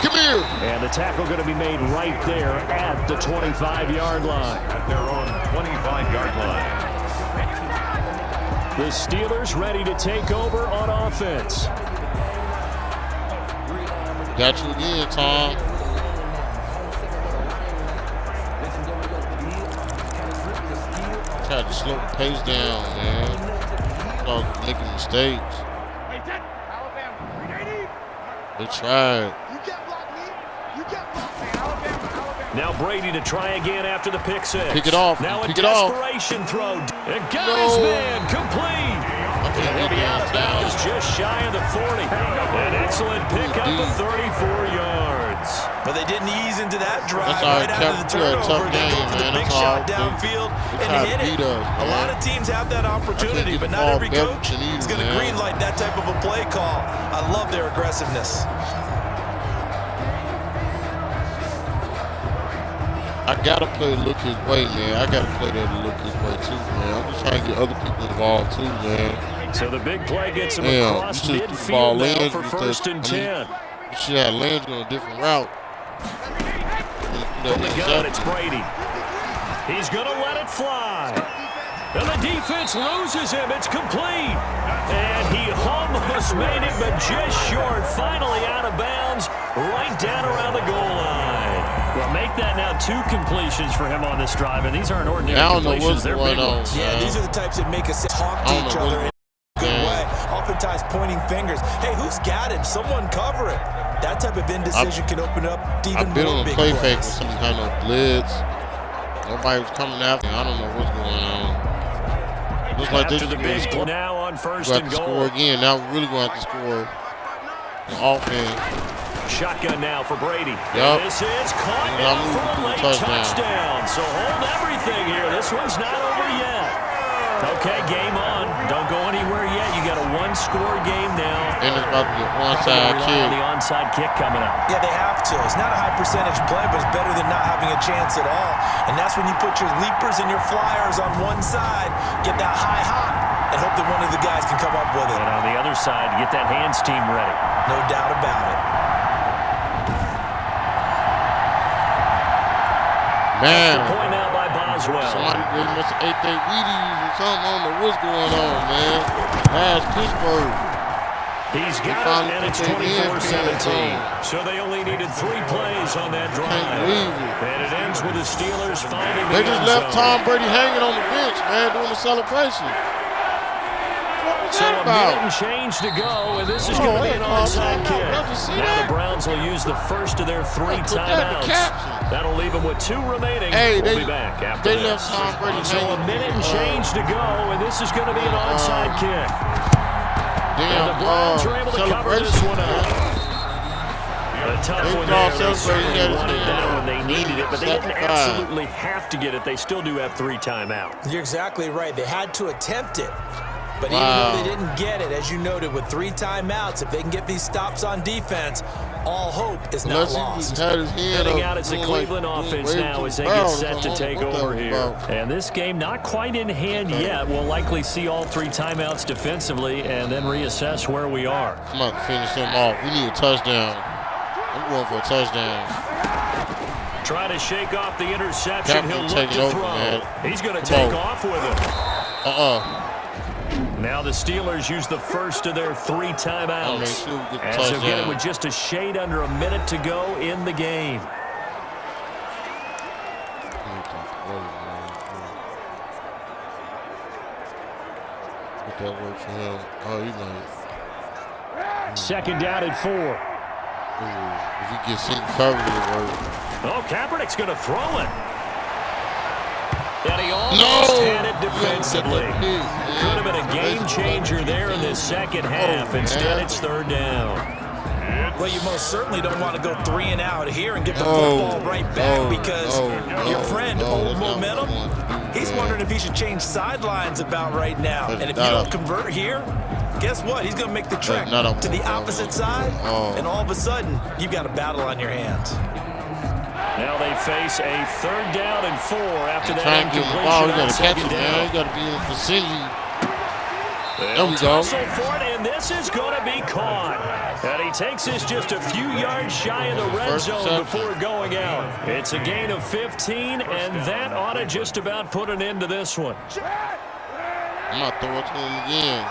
Come here. And the tackle going to be made right there at the 25-yard line. At their own 25-yard line. The Steelers ready to take over on offense. Got you again, Tom. Tried to slow the pace down, man. Started making mistakes. They tried. Now Brady to try again after the pick 6. Pick it off. Now pick a desperation throw. And got his man complete. And he'll be out of bounds just shy of the 40. An excellent pickup of 34 yards. But they didn't ease into that drive right after the turnover. They go for the big shot downfield and hit it. A lot of teams have that opportunity, but not every coach is going to greenlight that type of a play call. I love their aggressiveness. I gotta play look his way, man. I gotta play that to look his way too, man. I'm just trying to get other people involved too, man. So the big play gets him across midfield now for first and 10. You should have Landry on a different route. From the gun, it's Brady. He's going to let it fly. And the defense loses him. It's complete. And he almost made it, but just short. Finally out of bounds, right down around the goal line. Well, make that now 2 completions for him on this drive, and these aren't ordinary completions. They're big ones. Yeah, these are the types that make us talk to each other in a good way. pointing fingers. Hey, who's got it? Someone cover it. That type of indecision can open up to even more big plays. I've been on a play fake when somebody had no blitz. Nobody was coming after me. I don't know what's going on. Looks like they the big score. Now on first and goal. Score again. Now we're really going to have to score. The offense. Shotgun now for Brady. Yep. This is caught down for a late touchdown. So hold everything here. This one's not over yet. Okay, game on. Don't go anywhere yet. You got a one-score game now. And it's about to be an onside kick. The onside kick coming up. Yeah, they have to. It's not a high-percentage play, but it's better than not having a chance at all. And that's when you put your leapers and your flyers on one side, get that high hop, and hope that one of the guys can come up with it. And on the other side, get that hands team ready. No doubt about it. Man. Point out by Boswell. Somebody must have ate their Wheaties or something. I don't know what's going on, man. That's Pittsburgh. He's got it, and it's 24-17. So they only needed 3 plays on that drive. And it ends with the Steelers finding the They just left Tom Brady hanging on the bench, man, doing the celebration. So a minute and change to go, and this is going to be an onside kick. Now the Browns will use the first of their 3 timeouts. That'll leave them with 2 remaining. Hey, we'll be back after they left Tom Brady So a minute and change to go, and this is going to be an onside kick. And the Browns are able to cover this one up. A tough one there. They certainly wanted that one. They needed it, but they didn't absolutely have to get it. They still do have 3 timeouts. You're exactly right. They had to attempt it. But even though they didn't get it, as you noted, with 3 timeouts, if they can get these stops on defense, all hope is not lost. Heading out as the Cleveland offense now as they get set to take over here. And this game not quite in hand yet. We'll likely see all 3 timeouts defensively and then reassess where we are. I'm about to finish them off. We need a touchdown. I'm going for a touchdown. Try to shake off the interception. He'll look to throw. Man. He's going to take off with it. Now the Steelers use the first of their 3 timeouts. As they'll get it with just a shade under a minute to go in the game. Make that work for him. Oh, he might. Second down and 4. If he gets hit covered, it'll work. Oh, Kaepernick's going to throw it. And he almost had it defensively. Could have been a game changer there in the second half. Instead, it's 3rd down. Well, you most certainly don't want to go 3 and out here and get the football right back because your friend, Old Momentum, he's wondering if he should change sidelines about right now. And if you don't convert here, guess what? He's going to make the trek to the opposite side, and all of a sudden, you've got a battle on your hands. Now they face a 3rd down and 4 after that incompletion. You got to catch it, man. You got to be in the vicinity. There we go. For it, and this is going to be caught. And he takes this just a few yards shy of the red zone before going out. It's a gain of 15, and that ought to just about put an end to this one. I'm going to throw it to him again.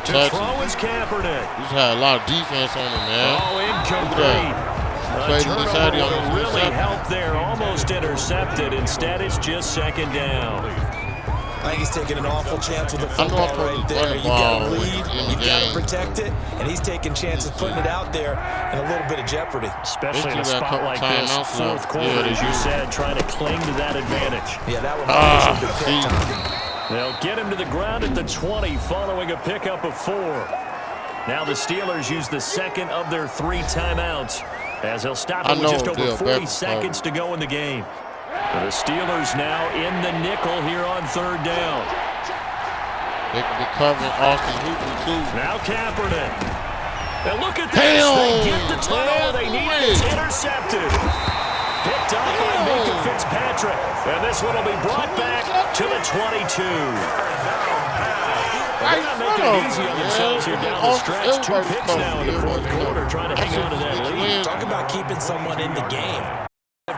To throw is Kaepernick. He's had a lot of defense on him, man. Oh, incomplete. A turnover will really help there. Almost intercepted. Instead, it's just 2nd down. I think he's taking an awful chance with the football right there. You got to lead, you got to protect it, and he's taking chances putting it out there in a little bit of jeopardy. Especially in a spot like this, 4th quarter, as you said, trying to cling to that advantage. Yeah, that one should be picked up. They'll get him to the ground at the 20 following a pickup of 4. Now the Steelers use the 2nd of their 3 timeouts as they'll stop it with just over 40 seconds to go in the game. The Steelers now in the nickel here on 3rd down. They can be covering Austin Hooper, too. Now Kaepernick. And look at this. They get the turnover they need. It's intercepted. Picked up by Minkah Fitzpatrick. And this one will be brought back to the 22. They're not making it easy on themselves here down the stretch. 2 picks now in the 4th quarter trying to hang on to that lead. Talk about keeping someone in the game.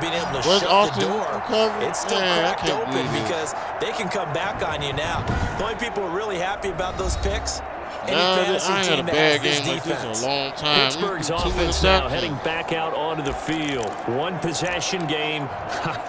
Being able to shut the door, it's still cracked open because they can come back on you now. The only people who are really happy about those picks, any fantasy team that has this defense. A long time. Pittsburgh's offense now heading back out onto the field. 1 possession game.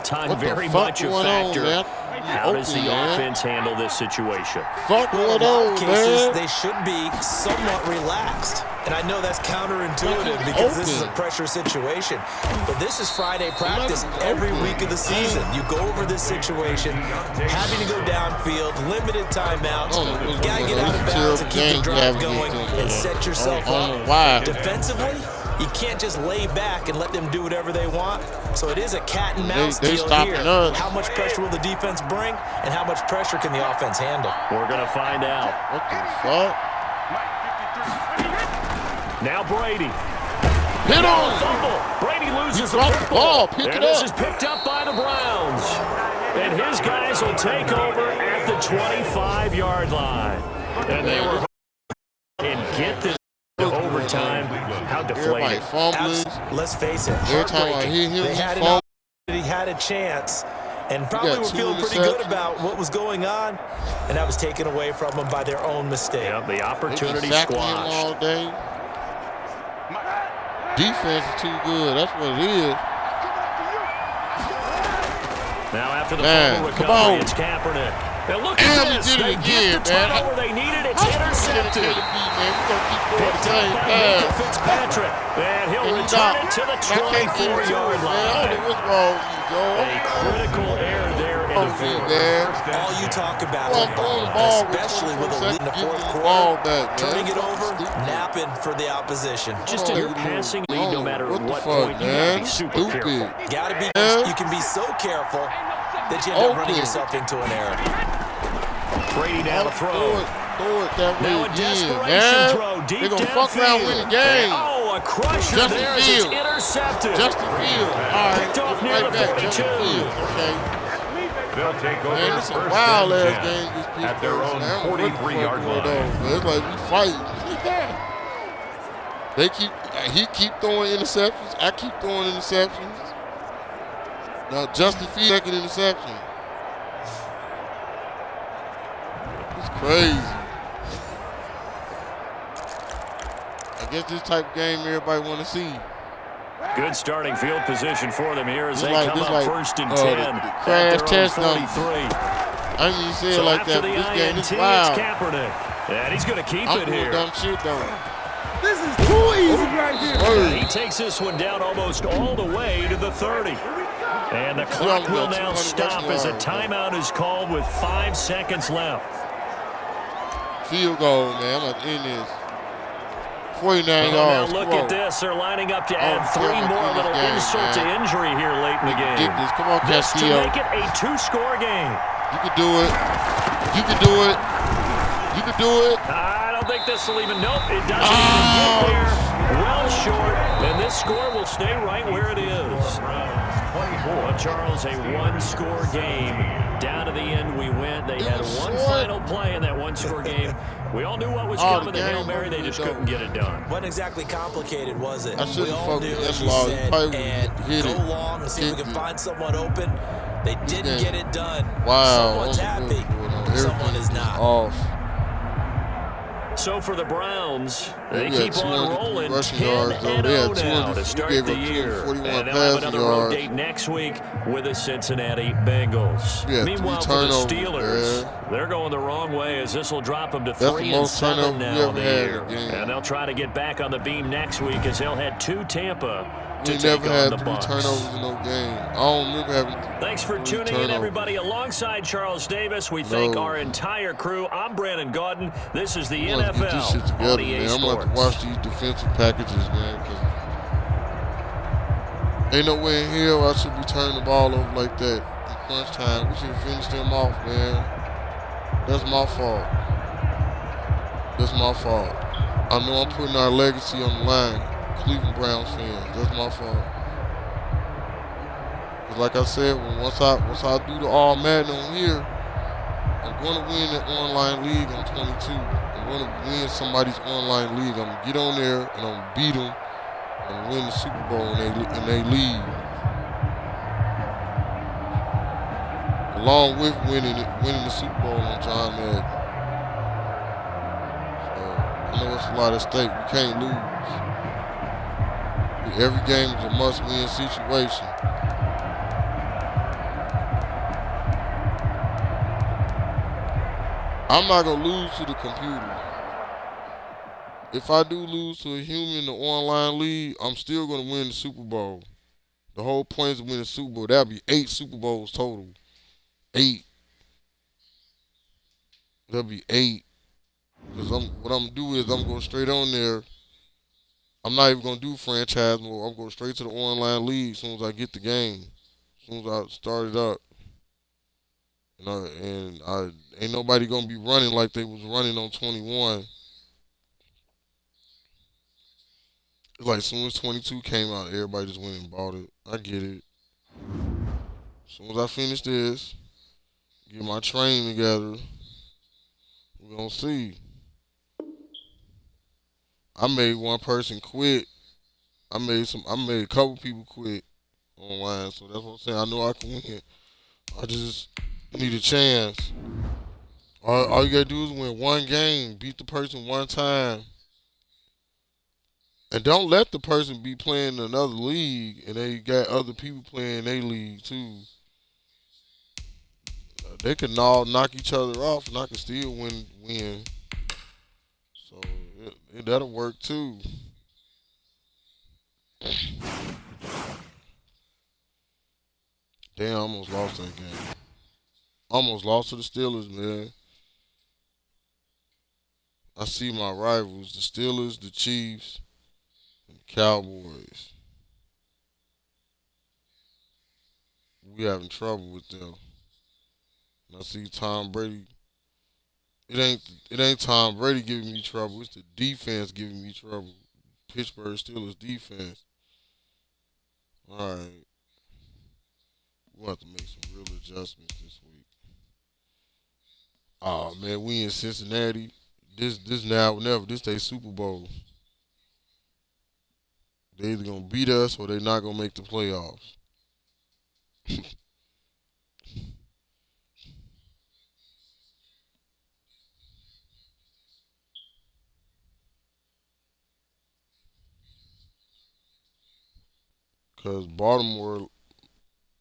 Time very much a factor. How does the offense handle this situation? Well, in a lot of cases, they should be somewhat relaxed. And I know that's counterintuitive because this is a pressure situation. But this is Friday practice every week of the season. You go over this situation, having to go downfield, limited timeouts. You got to get out of bounds and keep the drive going and set yourself up. Defensively, you can't just lay back and let them do whatever they want. So it is a cat and mouse deal here. How much pressure will the defense bring, and how much pressure can the offense handle? We're going to find out. What the fuck? Now Brady. Hit on! Fumble. Brady loses the ball. Pick it up. This is picked up by the Browns. And his guys will take over at the 25-yard line. And they were and get this to overtime. How deflating. Let's face it, heartbreaking. He had a chance and probably were feeling pretty good about what was going on, and that was taken away from them by their own mistake. Yep, the opportunity squashed. All day. Defense is too good. That's what it is. Now after the fumble recovery, it's Kaepernick. Now look at this. They get the turnover they needed. It's intercepted. Picked up by Minkah Fitzpatrick. And he'll return it to the 24-yard line. A critical error there in the field. All you talk about is ball, especially with a lead in the fourth quarter. Turning it over, napping for the opposition. Just in your passing lead, no matter what point, you gotta be super careful. You can be so careful that you end up running yourself into an error. Brady down the throw. Now a desperation throw deep they're gonna fuck around with the game. Oh, a crusher there as it's intercepted. Justin Fields. All right. Picked off near the 42. Okay. They'll take over the first wild ass game at their own 43-yard line. It's like we fighting. He keep throwing interceptions. I keep throwing interceptions. Now Justin Fields second interception. It's crazy. I guess this type of game everybody want to see. Good starting field position for them here as they come up first and 10. Crash test 43. I didn't even say it like that, but this game is wild. Kaepernick. And he's going to keep it here. Dumb shit, though. This is too easy right here. He takes this one down almost all the way to the 30. And the clock will now stop as a timeout is called with 5 seconds left. Field goal, man. I'm at the end of this. 49 yards. Now look at this. They're lining up to add 3 more little insult to injury here late in the game. Come on, Castillo. To make it a 2-score game. You can do it. You can do it. You can do it. I don't think this will even. Nope, it doesn't even get there. Well short, and this score will stay right where it is. Well, Charles, a 1-score game. Down to the end we went. They had one final play in that 1-score game. We all knew what was coming. The Hail Mary, they just couldn't get it done. Wasn't exactly complicated, was it? We all knew, as you said, and go long and see if we can find someone open. They didn't get it done. Wow. Someone's happy. Someone is not. Off. So for the Browns, they keep on rolling 10-0 now to start the year. And they'll have another road date next week with the Cincinnati Bengals. Meanwhile, for the Steelers, they're going the wrong way as this will drop them to 3-7 now in the year. And they'll try to get back on the beam next week as they'll head to Tampa. We never had 3 turnovers in no game. I don't remember having. Thanks for tuning in, everybody. Alongside Charles Davis, we thank our entire crew. I'm Brandon Gaudin. This is the NFL get this shit together, on EA man. Sports. I'm going to have to watch these defensive packages, man. Ain't no way in hell I should be turning the ball over like that at crunch time. We should finish them off, man. That's my fault. That's my fault. I know I'm putting our legacy on the line. Cleveland Browns fans, that's my fault. But like I said, once I do the All Madden on here, I'm going to win the online league on 22. I'm going to win somebody's online league. I'm going to get on there and I'm going to beat them. I'm going to win the Super Bowl and they leave. Along with winning the Super Bowl on John Madden. So I know it's a lot at stake. We can't lose. Every game is a must-win situation. I'm not gonna lose to the computer. If I do lose to a human in the online league, I'm still gonna win the Super Bowl. The whole point is to win the Super Bowl. That'll be 8 Super Bowls total. 8. That'll be 8. Because what I'm gonna do is I'm going straight on there. I'm not even gonna do franchise mode. I'm going straight to the online league as soon as I get the game. As soon as I start it up. And I ain't nobody gonna be running like they was running on 21. It's like as soon as 22 came out, everybody just went and bought it. I get it. As soon as I finish this, get my train together, we're gonna see. I made one person quit. I made a couple people quit online, so that's what I'm saying. I know I can win. I just need a chance. All you gotta do is win one game, beat the person one time. And don't let the person be playing in another league and they got other people playing their league too. They can all knock each other off and I can still win. So that'll work too. Damn, I almost lost that game. Almost lost to the Steelers, man. I see my rivals, the Steelers, the Chiefs, and the Cowboys. We having trouble with them. And I see Tom Brady. It ain't Tom Brady giving me trouble. It's the defense giving me trouble. Pittsburgh Steelers defense. All right. We'll have to make some real adjustments this week. Oh man, we in Cincinnati. This now or never. This they Super Bowl. They either gonna beat us or they not gonna make the playoffs. Cause Baltimore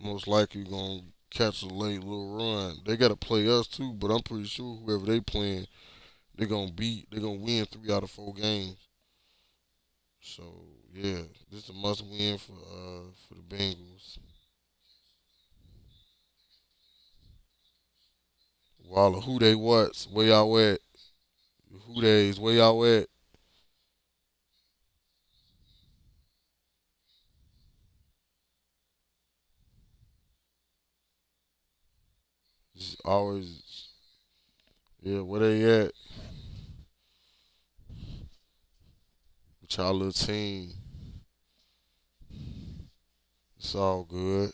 most likely gonna catch a late little run. They gotta play us too, but I'm pretty sure whoever they playing, they're gonna win 3 out of 4 games. So yeah, this is a must win for the Bengals. Walla, who they what's where y'all at? Who days where y'all at? Just always, yeah, where they at? With y'all little team. It's all good.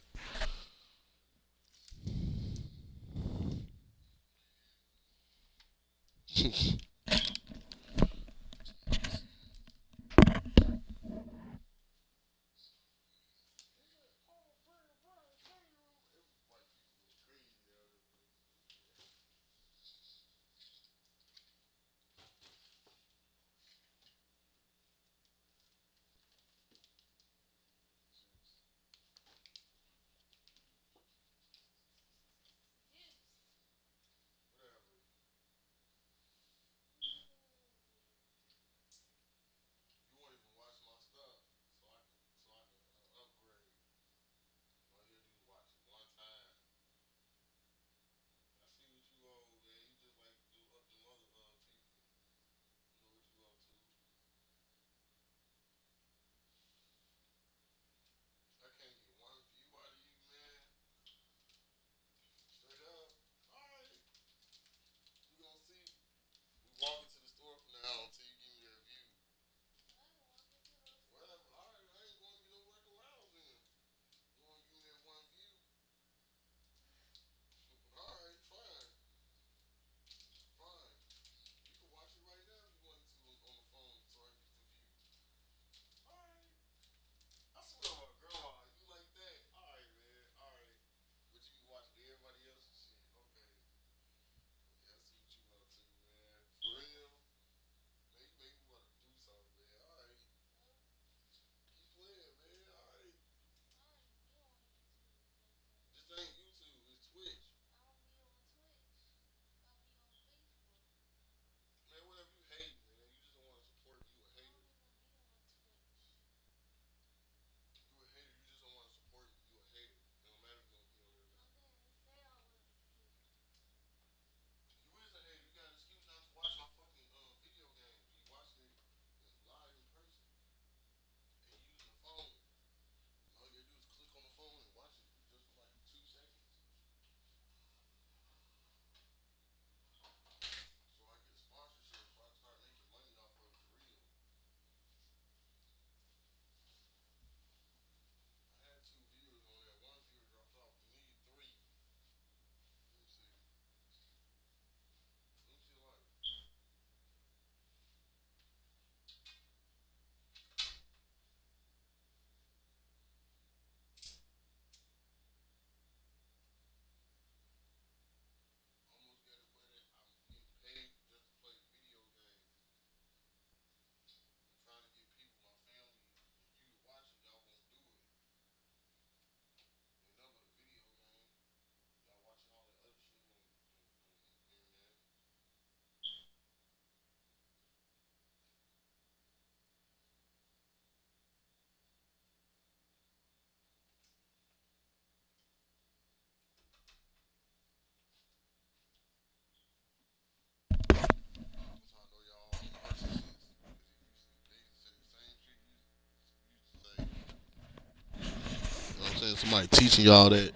somebody teaching y'all that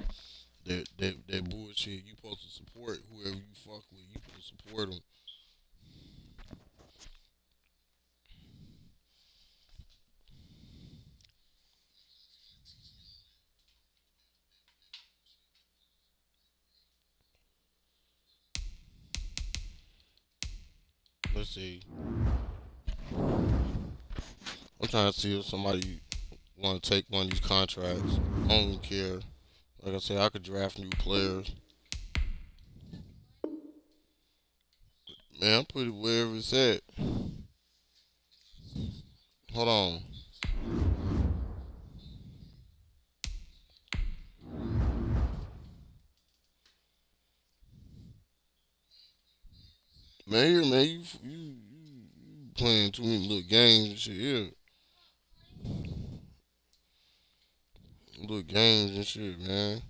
bullshit. You supposed to support whoever you fuck with. You supposed to support them. Let's see. I'm trying to see if somebody want to take one of these contracts. I don't even care. Like I said, I could draft new players. Man, I put it wherever it's at. Hold on. Man, you playing too many little games and shit here. Little games and shit, man.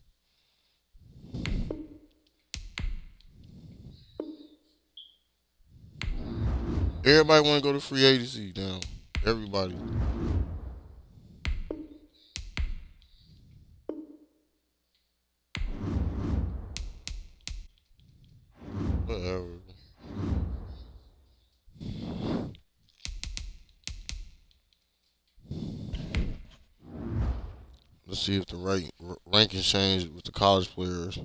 Everybody want to go to free agency now. Everybody. Whatever. Let's see if the ranking changed with the college players.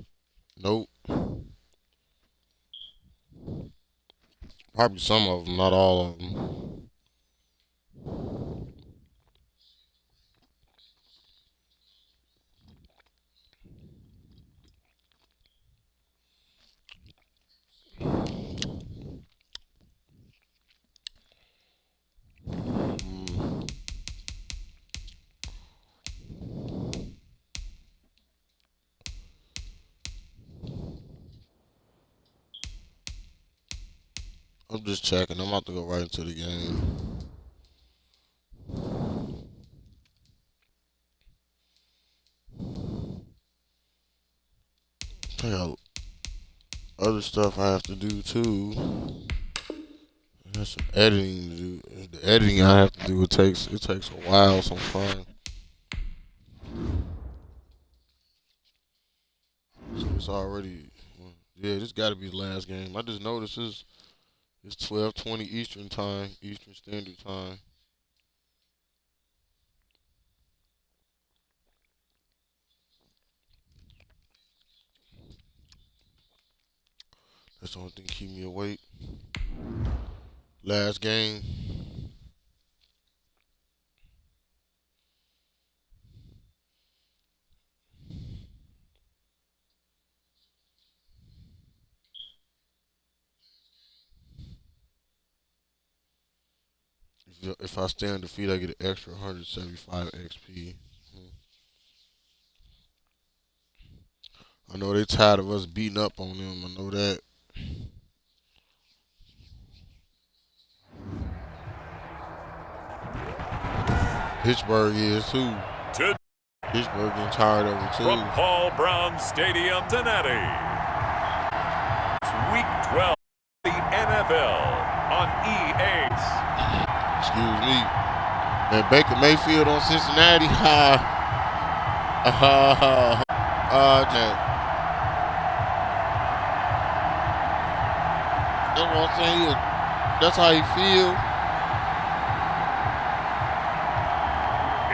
Nope. Probably some of them, not all of them. I'm just checking. I'm about to go right into the game. I got other stuff I have to do too. I have some editing to do. The editing I have to do, it takes a while sometimes. So it's already, yeah, this got to be the last game. I just noticed it's 12:20 Eastern Standard Time. That's the only thing keep me awake. Last game. If I stay undefeated, I get an extra 175 XP. I know they tired of us beating up on them. I know that. Pittsburgh is too. Pittsburgh getting tired of it too. From Paul Brown Stadium, Cincinnati. It's Week 12, the NFL on EA. Excuse me. And Baker Mayfield on Cincinnati. That's what I'm saying. That's how he feel.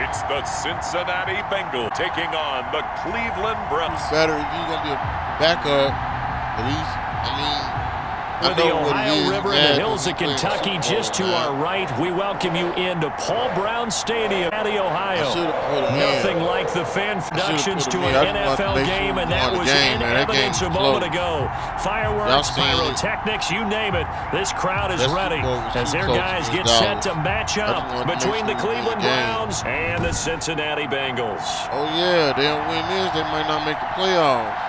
It's the Cincinnati Bengals taking on the Cleveland Browns. It's better if you're going to be a backup. At least, With the Ohio River and the hills of Kentucky just to our right, we welcome you into Paul Brown Stadium, Ohio. Nothing like the fan productions to an NFL game, and that was in evidence a moment ago. Fireworks, pyrotechnics, you name it. This crowd is ready as their guys get set to match up between the Cleveland Browns and the Cincinnati Bengals. Oh, yeah, they don't win this, they might not make the playoffs.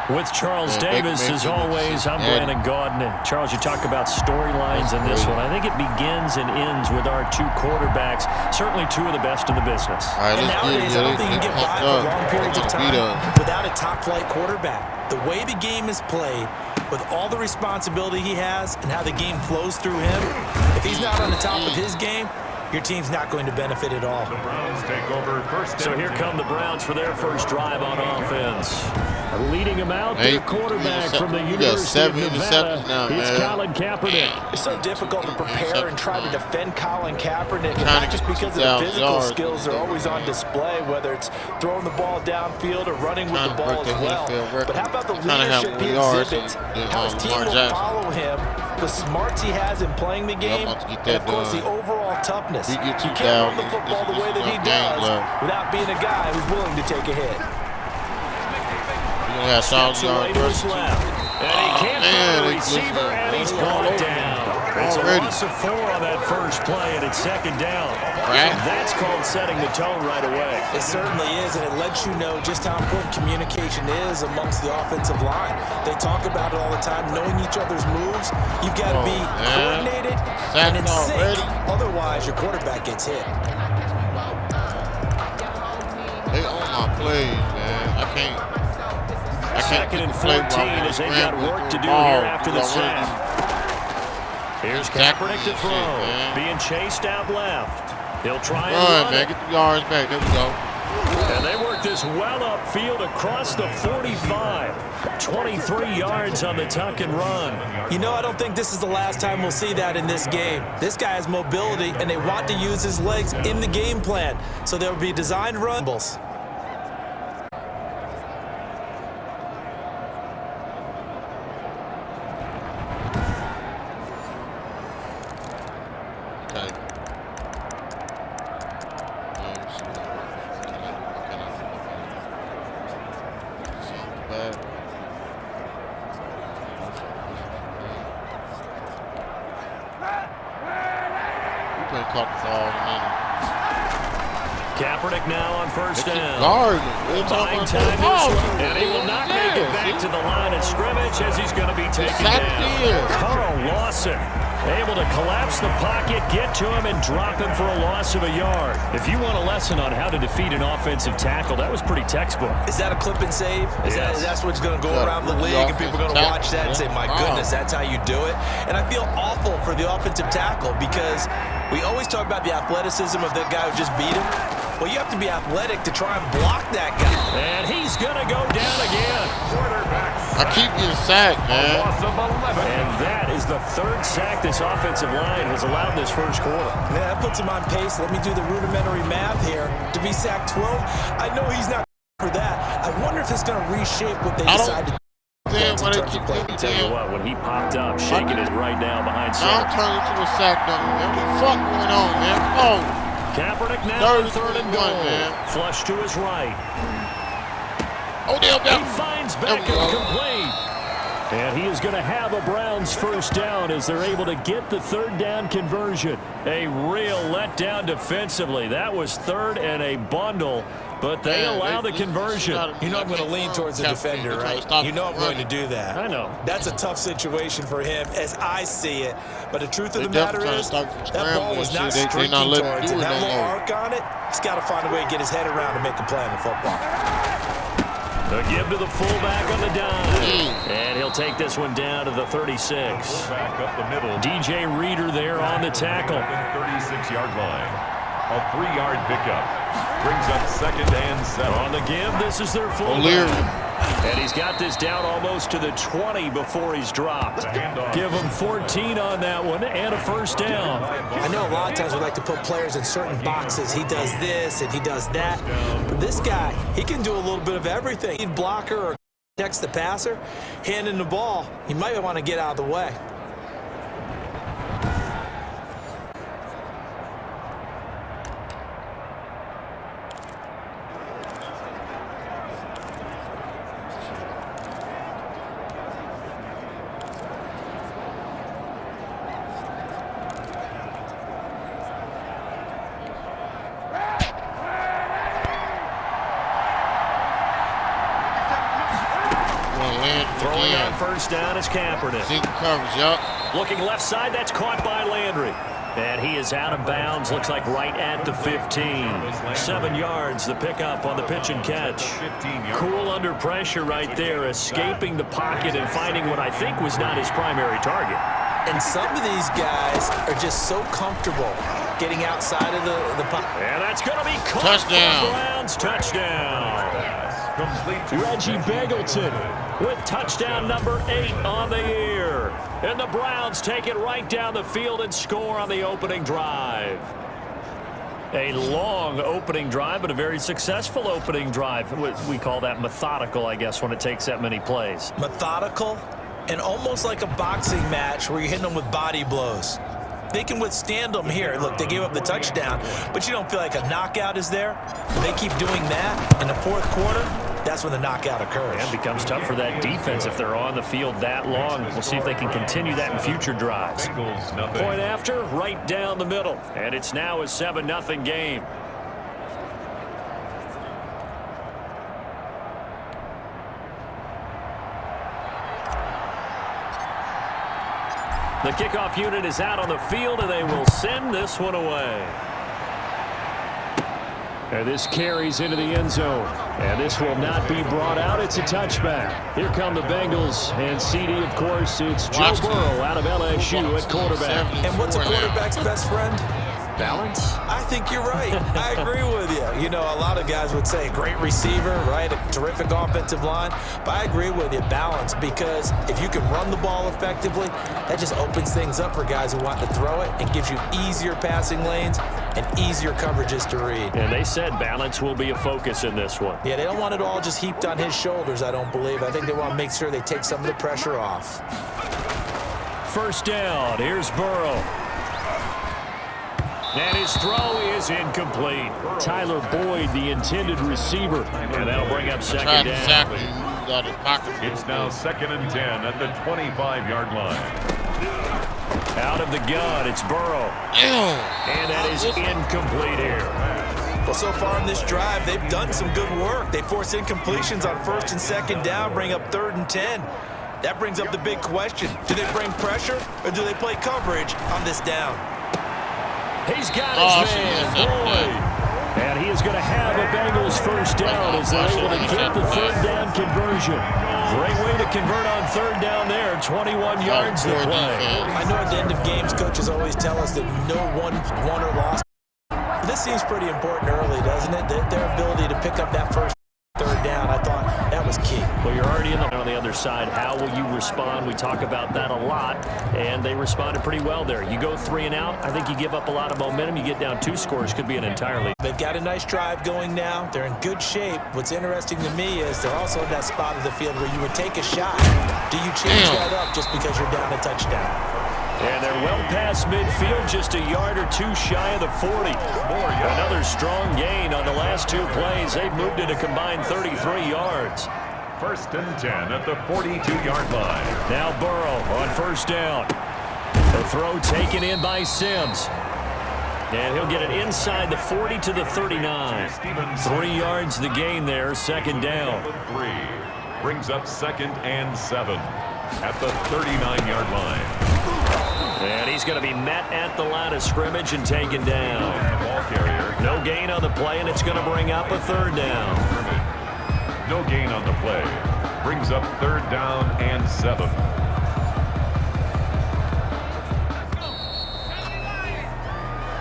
With Charles Davis, as always, I'm Brandon Gaudin. Charles, you talk about storylines in this one. I think it begins and ends with our two quarterbacks, certainly two of the best in the business. And nowadays, I don't think you can get by for long periods of time without a top-flight quarterback. The way the game is played, with all the responsibility he has and how the game flows through him, if he's not on the top of his game, your team's not going to benefit at all. The Browns take over first. So here come the Browns for their first drive on offense. Leading them out, their quarterback from the University of Nevada, it's Colin Kaepernick. It's so difficult to prepare and try to defend Colin Kaepernick, not just because of the physical skills are always on display, whether it's throwing the ball downfield or running with the ball as well. But how about the leadership he exhibits, how his team will follow him, the smarts he has in playing the game, and of course the overall toughness. You can't run the football the way that he does without being a guy who's willing to take a hit. Steps away to his left. And he can't find the receiver, and he's brought down. It's a loss of 4 on that first play, and it's second down. And that's called setting the tone right away. It certainly is, and it lets you know just how important communication is amongst the offensive line. They talk about it all the time, knowing each other's moves. You've got to be coordinated and in sync. Otherwise, your quarterback gets hit. They own my plays, man. I can't. Second and 14 as they've got work to do here after the snap. Here's Kaepernick to throw. Being chased out left. He'll try and run man. Get the yards back. There we go. And they work this well upfield across the 45. 23 yards on the tuck and run. You know, I don't think this is the last time we'll see that in this game. This guy has mobility, and they want to use his legs in the game plan. So there will be designed runs. Kaepernick now on first down. Buying time and he will not make it back to the line of scrimmage as he's going to be taken down. Carl Lawson able to collapse the pocket, get to him, and drop him for a loss of a yard. If you want a lesson on how to defeat an offensive tackle, that was pretty textbook. Is that a clip and save? That's what's going to go around the league, and people are going to watch that and say, my goodness, that's how you do it. And I feel awful for the offensive tackle because we always talk about the athleticism of the guy who just beat him. Well, you have to be athletic to try and block that guy. And he's going to go down again. I keep getting sacked, man. And that is the 3rd sack this offensive line has allowed this first quarter. Yeah, that puts him on pace. Let me do the rudimentary math here. To be sacked 12, I know he's not for that. I wonder if it's going to reshape what they decide to do. Tell you what, when he popped up, shaking it right now behind center. I'm turning into a sack down, man. What the fuck going on, man? Oh. Kaepernick now on 3rd and goal. Flush to his right. He finds Beckham complete. And he is going to have a Browns first down as they're able to get the 3rd down conversion. A real letdown defensively. That was 3rd and a bundle, but they allow the conversion. You know I'm going to lean towards the defender, right? You know I'm going to do that. I know. That's a tough situation for him as I see it. But the truth of the matter is that ball was not streaking towards it. That little arc on it, he's got to find a way to get his head around and make a play on the football. The give to the fullback on the dime. And he'll take this one down to the 36. Fullback up the middle. DJ Reader there on the tackle. 36-yard line. A 3-yard pickup. Brings up 2nd and 7. On the give, this is their fullback. And he's got this down almost to the 20 before he's dropped. Give him 14 on that one and a first down. I know a lot of times we like to put players in certain boxes. He does this and he does that. But this guy, he can do a little bit of everything. He'd blocker or protects the passer, handing the ball. He might want to get out of the way. Throwing on first down is Kaepernick. Looking left side, that's caught by Landry. And he is out of bounds, looks like right at the 15. 7 yards, the pickup on the pitch and catch. Cool under pressure right there, escaping the pocket and finding what I think was not his primary target. And some of these guys are just so comfortable getting outside of the pocket. And that's going to be caught. Touchdown. Browns touchdown. Reggie Begelton with touchdown number 8 on the year. And the Browns take it right down the field and score on the opening drive. A long opening drive, but a very successful opening drive. We call that methodical, I guess, when it takes that many plays. Methodical and almost like a boxing match where you're hitting them with body blows. They can withstand them here. Look, they gave up the touchdown, but you don't feel like a knockout is there. When they keep doing that in the fourth quarter, that's when the knockout occurs. And it becomes tough for that defense if they're on the field that long. We'll see if they can continue that in future drives. Point after, right down the middle. And it's now a 7-0 game. The kickoff unit is out on the field, and they will send this one away. And this carries into the end zone. And this will not be brought out. It's a touchback. Here come the Bengals. And CD, of course, it's Joe Burrow out of LSU at quarterback. And what's a quarterback's best friend? Balance? I think you're right. I agree with you. You know, a lot of guys would say great receiver, right? A terrific offensive line. But I agree with you, balance, because if you can run the ball effectively, that just opens things up for guys who want to throw it and gives you easier passing lanes and easier coverages to read. And they said balance will be a focus in this one. Yeah, they don't want it all just heaped on his shoulders, I don't believe. I think they want to make sure they take some of the pressure off. First down. Here's Burrow. And his throw is incomplete. Tyler Boyd, the intended receiver. And that'll bring up second down. It's now 2nd and 10 at the 25-yard line. Out of the gun, it's Burrow. And that is incomplete here. Well, so far in this drive, they've done some good work. They force incompletions on 1st and 2nd down, bring up 3rd and 10. That brings up the big question. Do they bring pressure or do they play coverage on this down? He's got his man, Boyd. And he is going to have a Bengals first down as they're able to get the 3rd down conversion. Great way to convert on 3rd down there. 21 yards to play. I know at the end of games, coaches always tell us that no one won or lost. But this seems pretty important early, doesn't it? Their ability to pick up that 1st, 3rd down, I thought that was key. Well, you're already on the other side. How will you respond? We talk about that a lot, and they responded pretty well there. You go 3 and out, I think you give up a lot of momentum. You get down 2 scores, could be an entirely. They've got a nice drive going now. They're in good shape. What's interesting to me is they're also in that spot of the field where you would take a shot. Do you change that up just because you're down a touchdown? And they're well past midfield, just a yard or 2 shy of the 40. Another strong gain on the last 2 plays. They've moved it a combined 33 yards. 1st and 10 at the 42-yard line. Now Burrow on 1st down. The throw taken in by Sims. And he'll get it inside the 40 to the 39. 3 yards the gain there, 2nd down. 3 brings up 2nd and 7 at the 39-yard line. And he's going to be met at the line of scrimmage and taken down. Ball carrier. No gain on the play, and it's going to bring up a 3rd down. No gain on the play. Brings up 3rd down and 7.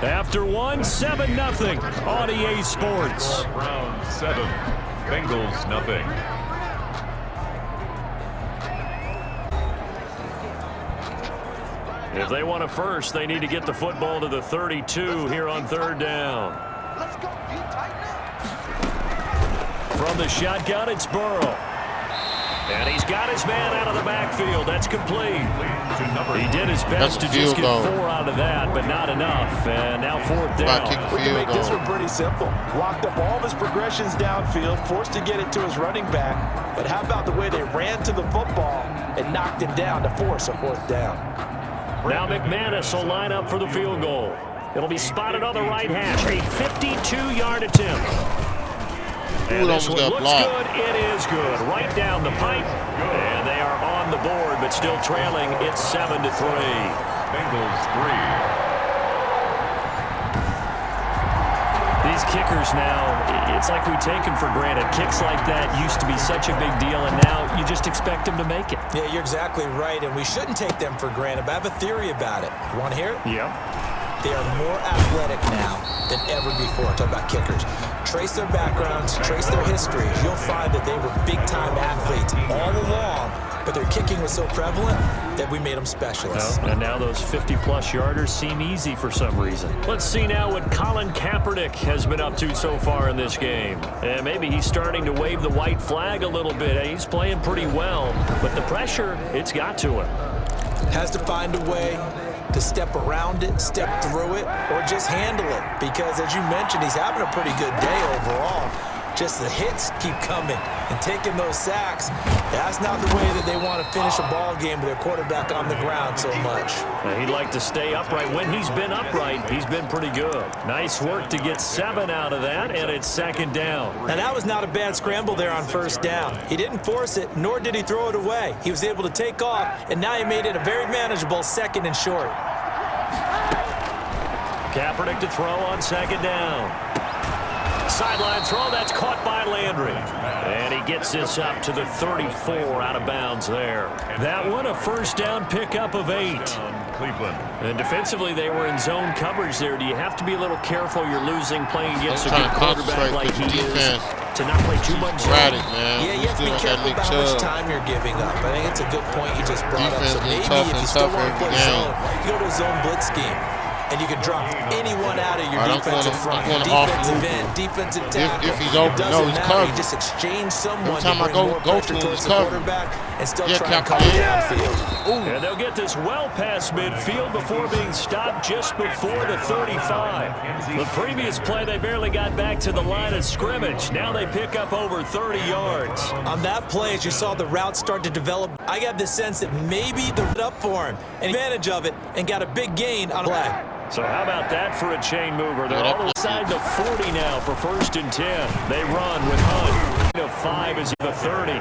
After 1, 7-0 on EA Sports. Browns 7, Bengals nothing. If they want a first, they need to get the football to the 32 here on 3rd down. From the shotgun, it's Burrow. And he's got his man out of the backfield. That's complete. He did his best to just get 4 out of that, but not enough. And now 4th down. We can make this one pretty simple. Locked up all of his progressions downfield, forced to get it to his running back. But how about the way they ran to the football and knocked him down to force a 4th down? Now McManus will line up for the field goal. It'll be spotted on the right hash. A 52-yard attempt. And this one looks good. It is good. Right down the pipe. And they are on the board, but still trailing. It's 7-3. Bengals 3. These kickers now, it's like we take them for granted. Kicks like that used to be such a big deal, and now you just expect them to make it. Yeah, you're exactly right, and we shouldn't take them for granted, but I have a theory about it. You want to hear it? Yeah. they are more athletic now than ever before. I'm talking about kickers. Trace their backgrounds, trace their histories. You'll find that they were big-time athletes all along, but their kicking was so prevalent that we made them specialists. And now those 50-plus yarders seem easy for some reason. Let's see now what Colin Kaepernick has been up to so far in this game. And maybe he's starting to wave the white flag a little bit. He's playing pretty well, but the pressure, it's got to him. Has to find a way to step around it, step through it, or just handle it. Because as you mentioned, he's having a pretty good day overall. Just the hits keep coming and taking those sacks. That's not the way that they want to finish a ball game with their quarterback on the ground so much. He'd like to stay upright. When he's been upright, he's been pretty good. Nice work to get 7 out of that, and it's second down. And that was not a bad scramble there on first down. He didn't force it, nor did he throw it away. He was able to take off, and now he made it a very manageable second and short. Kaepernick to throw on second down. Sideline throw, that's caught by Landry. And he gets this up to the 34 out of bounds there. That one a first down pickup of 8. Cleveland. And defensively, they were in zone coverage there. Do you have to be a little careful you're losing playing against a good quarterback like he is to not play too much zone? Yeah, you have to be careful about how much time you're giving up. I think it's a good point you just brought up. So maybe if you still want to play zone, you go to a zone blitz scheme. And you can drop anyone out of your defensive front. Defensive end, defensive tackle. If he's open, no, he's covered. You just exchange someone to Every time bring more pressure towards the quarterback and still try to come downfield. And they'll get this well past midfield before being stopped just before the 35. The previous play, they barely got back to the line of scrimmage. Now they pick up over 30 yards. On that play, as you saw the route start to develop, I got the sense that maybe they're up for him and advantage of it and got a big gain on a play. So how about that for a chain mover? They're all inside the 40 now for first and 10. They run with Hunt. The 5 is the 30.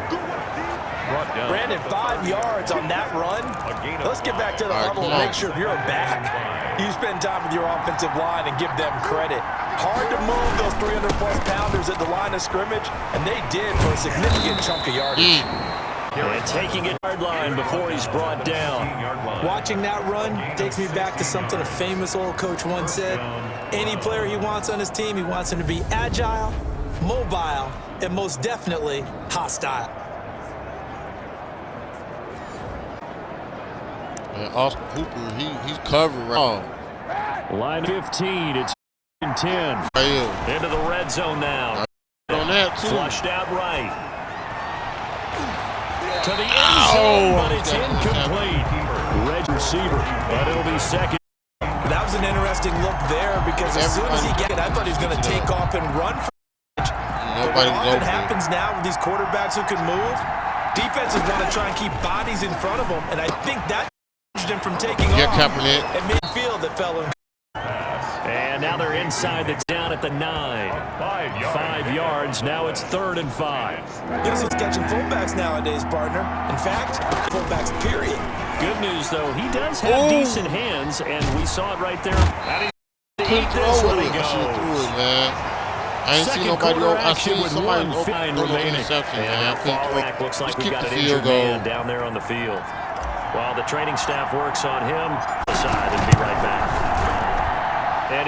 Brandon, 5 yards on that run. Let's get back to the huddle and make sure you're back. You spend time with your offensive line and give them credit. Hard to move those 300-plus pounders at the line of scrimmage, and they did for a significant chunk of yardage. And taking a yard line before he's brought down. Watching that run takes me back to something a famous old coach once said. Any player he wants on his team, he wants him to be agile, mobile, and most definitely hostile. And Austin Hooper, he's covered right now. Line 15, it's 10. Into the red zone now. On that too. Flushed out right. To the end zone, but it's incomplete. Red receiver, but it'll be second. That was an interesting look there because as soon as he got it, I thought he was going to take off and run for it. But what often happens now with these quarterbacks who can move, defenses want to try and keep bodies in front of them, and I think that him from taking off at midfield that fell in. And now they're inside the down at the 9. 5 yards. Now it's 3rd and 5. This is catching fullbacks nowadays, partner. In fact, fullbacks, period. Good news, though, he does have decent hands, and we saw it right there. Eat this when he goes. I ain't seen nobody over. I seen somebody over interception. And that fallback looks like we got an injured man down there on the field. While the training staff works on him, aside and be right back. And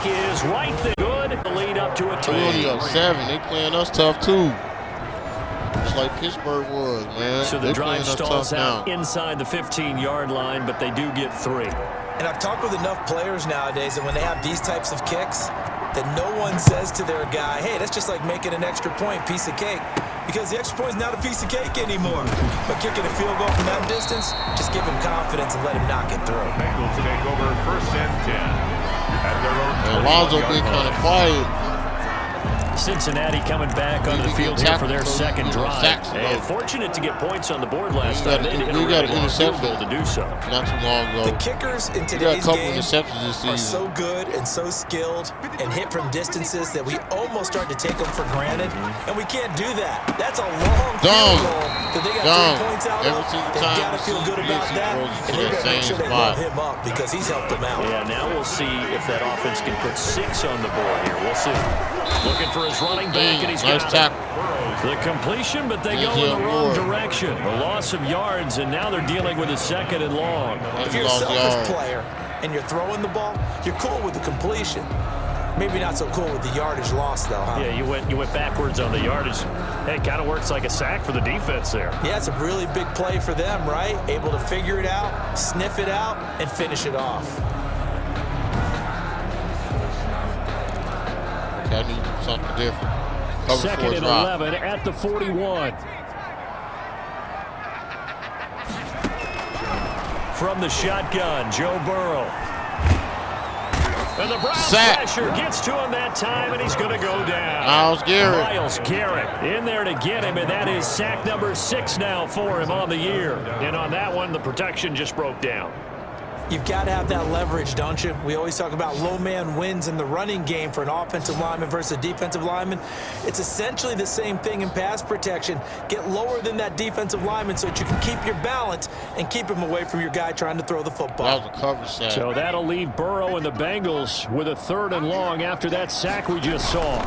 he is right there. Good. The lead up to a 2. We're only up 7. They playing us tough too. Just like Pittsburgh was, man. So the drive stalls out inside the 15-yard line, but they do get 3. And I've talked with enough players nowadays that when they have these types of kicks, that no one says to their guy, hey, that's just like making an extra point, piece of cake. Because the extra point is not a piece of cake anymore. But kicking a field goal from that distance, just give him confidence and let him knock it through. Bengals take over 1st and 10. At their own Alonzo being kind of quiet. Cincinnati coming back onto the field here for their second drive. And fortunate to get points on the board last time. They didn't hit a field goal to do so. Not too long ago. The kickers in today's game are so good and so skilled and hit from distances that we almost start to take them for granted. And we can't do that. That's a long field goal that they got 3 points out of. They've got to feel good about that. And they're going to make sure they load him up because he's helped them out. Yeah, now we'll see if that offense can put 6 on the board here. We'll see. Looking for his running back, and he's got the completion, but they go in the wrong direction. A loss of yards, and now they're dealing with a 2nd and long. If you're a selfish player, and you're throwing the ball, you're cool with the completion. Maybe not so cool with the yardage loss, though, huh? Yeah, you went backwards on the yardage. Hey, it kind of works like a sack for the defense there. Yeah, it's a really big play for them, right? Able to figure it out, sniff it out, and finish it off. I need something different. Cover 2nd and 11 at the 41. From the shotgun, Joe Burrow. And the Browns pressure gets to him that time, and he's going to go down. Myles Garrett in there to get him, and that is sack number 6 now for him on the year. And on that one, the protection just broke down. You've got to have that leverage, don't you? We always talk about low man wins in the running game for an offensive lineman versus a defensive lineman. It's essentially the same thing in pass protection. Get lower than that defensive lineman so that you can keep your balance and keep him away from your guy trying to throw the football. That was a cover sack. So that'll leave Burrow and the Bengals with a 3rd and long after that sack we just saw.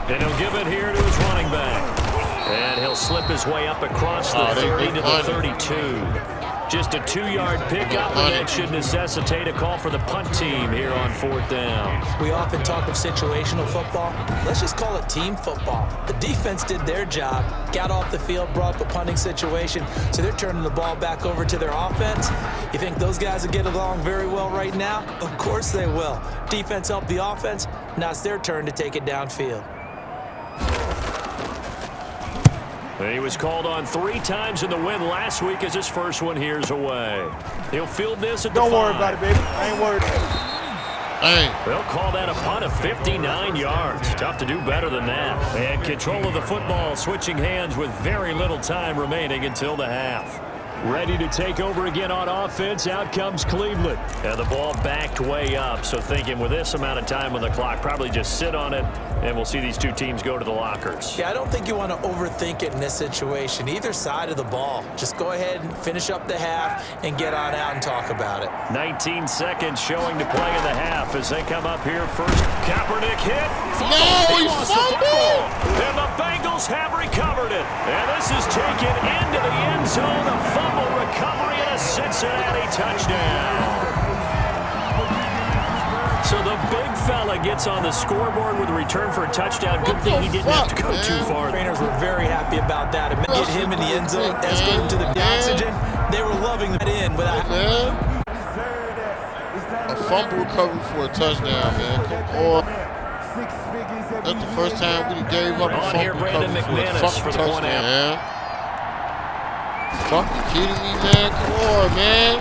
And he'll give it here to his running back. And he'll slip his way up across the 30 to the 32. Just a 2-yard pickup, and that should necessitate a call for the punt team here on 4th down. We often talk of situational football. Let's just call it team football. The defense did their job, got off the field, brought up a punting situation, so they're turning the ball back over to their offense. You think those guys will get along very well right now? Of course they will. Defense helped the offense. Now it's their turn to take it downfield. He was called on 3 times in the win last week as his first one here's away. He'll field this at the 5. Don't worry about it, baby. I ain't worried. They'll call that a punt of 59 yards. Tough to do better than that. And control of the football switching hands with very little time remaining until the half. Ready to take over again on offense. Out comes Cleveland. And the ball backed way up. So thinking with this amount of time on the clock, probably just sit on it, and we'll see these 2 teams go to the lockers. Yeah, I don't think you want to overthink it in this situation. Either side of the ball. Just go ahead and finish up the half and get on out and talk about it. 19 seconds showing to play in the half as they come up here first. Kaepernick hit. No, he fumbled! And the Bengals have recovered it. And this is taken into the end zone. A fumble recovery and a Cincinnati touchdown. So the big fella gets on the scoreboard with a return for a touchdown. Good thing he didn't have to go too far. Trainers were very happy about that. And get him in the end zone, escort him to the oxygen. They were loving that in without. A fumble recovery for a touchdown, man. Come on. That's the first time we gave up a fumble here, Brandon McManus for the touchdown, man. Fucking kidding me, man? Come on, man.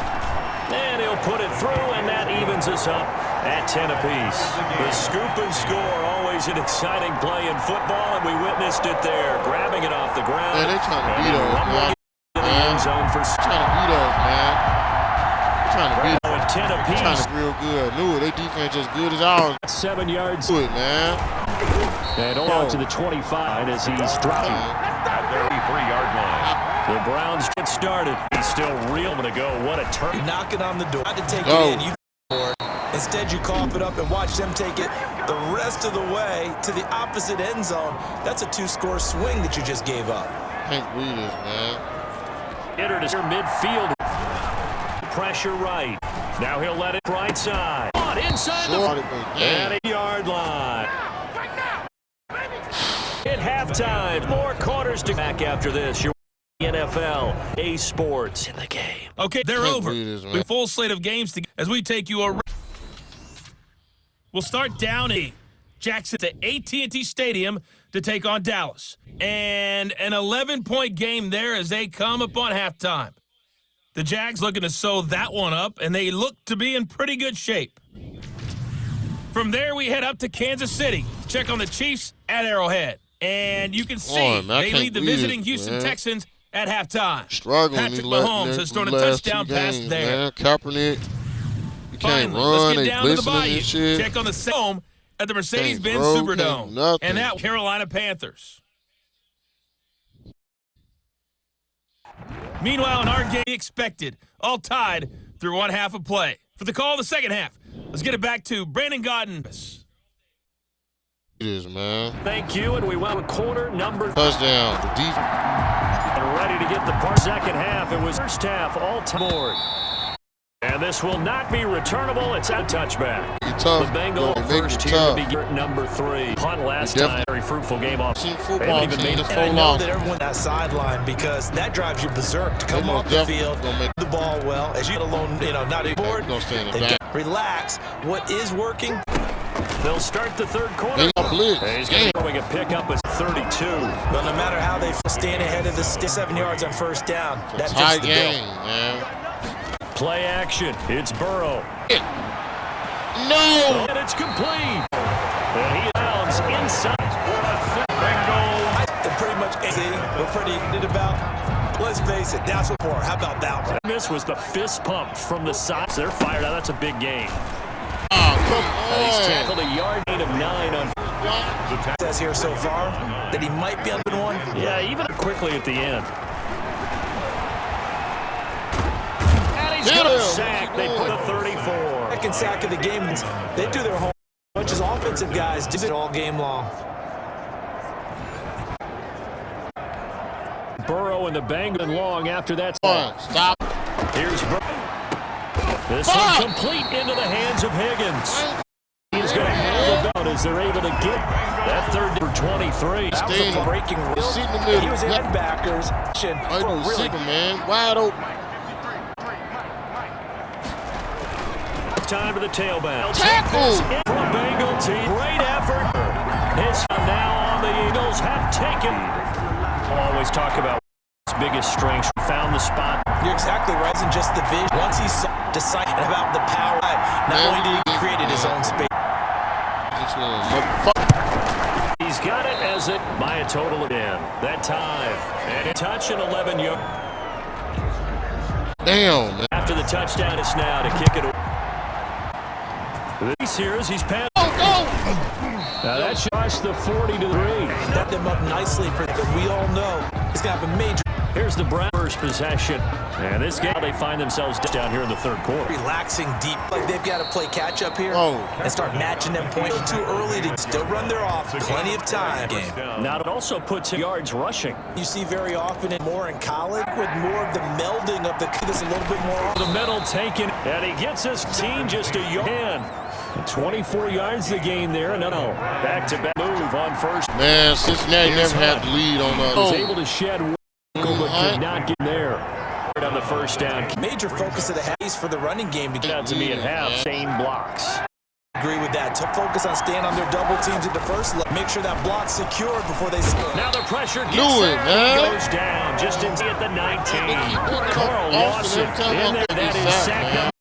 And he'll put it through, and that evens us up at 10 apiece. The scoop and score, always an exciting play in football, and we witnessed it there, grabbing it off the ground. Man, they're trying to beat us, man. Zone for trying to beat us, man. They're trying to beat us. 10 apiece. They're trying to real good. Knew it. Their defense just good as ours. 7 yards. Do it, man. And on to the 25 as he's dropping at their 3-yard line. The Browns get started. He's still reeling to go. What a turn. You're knocking on the door. Not to take it in. You for it. Instead, you cough it up and watch them take it the rest of the way to the opposite end zone. That's a 2-score swing that you just gave up. Can't believe this, man. Entered his midfield. Pressure right. Now he'll let it right side. On inside the 8-yard line. At halftime, more quarters to back after this. Your NFL, A Sports in the game. Okay, they're over. We full slate of games as we take you around. We'll start down at Jackson to AT&T Stadium to take on Dallas. And an 11-point game there as they come up on halftime. The Jags looking to sew that one up, and they look to be in pretty good shape. From there, we head up to Kansas City to check on the Chiefs at Arrowhead. And you can see they lead the visiting Houston Texans at halftime. Patrick Mahomes has thrown a touchdown pass there. Man. Kaepernick, you can't run. Let's get down to the Bayou. Check on the home at the Mercedes-Benz Superdome. And that Carolina Panthers. Meanwhile, in our game, expected, all tied through one half of play. For the call of the second half, let's get it back to Brandon Gaudin. It is, man. Thank you, and we went with quarter number. Touchdown. The defense. And ready to get the second half. It was first half all-time board. And And this will not be returnable. It's a touchback. Tough. The Bengals first here to begin number 3. Punt last time. Very fruitful game off. Football even made it and I know that everyone that sideline because that drives you berserk to come off the field, the ball well, as you alone, not a board. Relax. What is working? They'll start the third quarter. He's going to pick up a 32. Well, no matter how they stand ahead of the 7 yards on first down, that fits the game, bill. Man. Play action. It's Burrow. No! And it's complete. And he bounds inside. They're pretty much easy. We're pretty good about. Let's face it, that's what for. How about that one? This was the fist pump from the sides. They're fired out. That's a big game. He's tackled a yard gain of 9 on. It says here so far that he might be on one. Yeah, even quickly at the end. And he's got a sack. They put a 34. Second sack of the game. They do their homework. Much as offensive guys do it all game long. Burrow and the Bengals long after that. Stop. Here's Burrow. This one complete into the hands of Higgins. He's going to handle down as they're able to get that third for 23. That was a breaking rule. He was in backers. Really, man, wide open. Time to the tailback. Tackle! For a Bengal team. Great effort. His now on the Eagles have taken. I'll always talk about his biggest strengths. Found the spot. You're exactly right. It wasn't just the vision. Once he decided about the power, not only did he create his own space. He's got it as it by a total of 10. That time. And a touch and 11 yards. Damn, man. After the touchdown, it's now to kick it away. He's here as he's passed. Now that shots the 40 to 3. Set them up nicely for that. We all know it's got to have a major. Here's the Browns' first possession. And this game, they find themselves down here in the third quarter. Relaxing deep. Like they've got to play catch up here and start matching them points. Too early to still run their off. Plenty of time. Now it also puts yards rushing. You see very often and more in college with more of the melding of this a little bit more. The middle taken, and he gets his team just a yard. 24 yards the gain there. No, back-to-back move on first. Man, Cincinnati never had the lead on the. Was able to shed one, but could not get there. On the first down. Major focus of the half for the running game to get out to me at half. Same blocks. Agree with that. To focus on staying on their double teams at the first look. Make sure that block's secured before they score. Now the pressure gets there. He goes down just into at the 19. Carl Lawson in there. That is sack number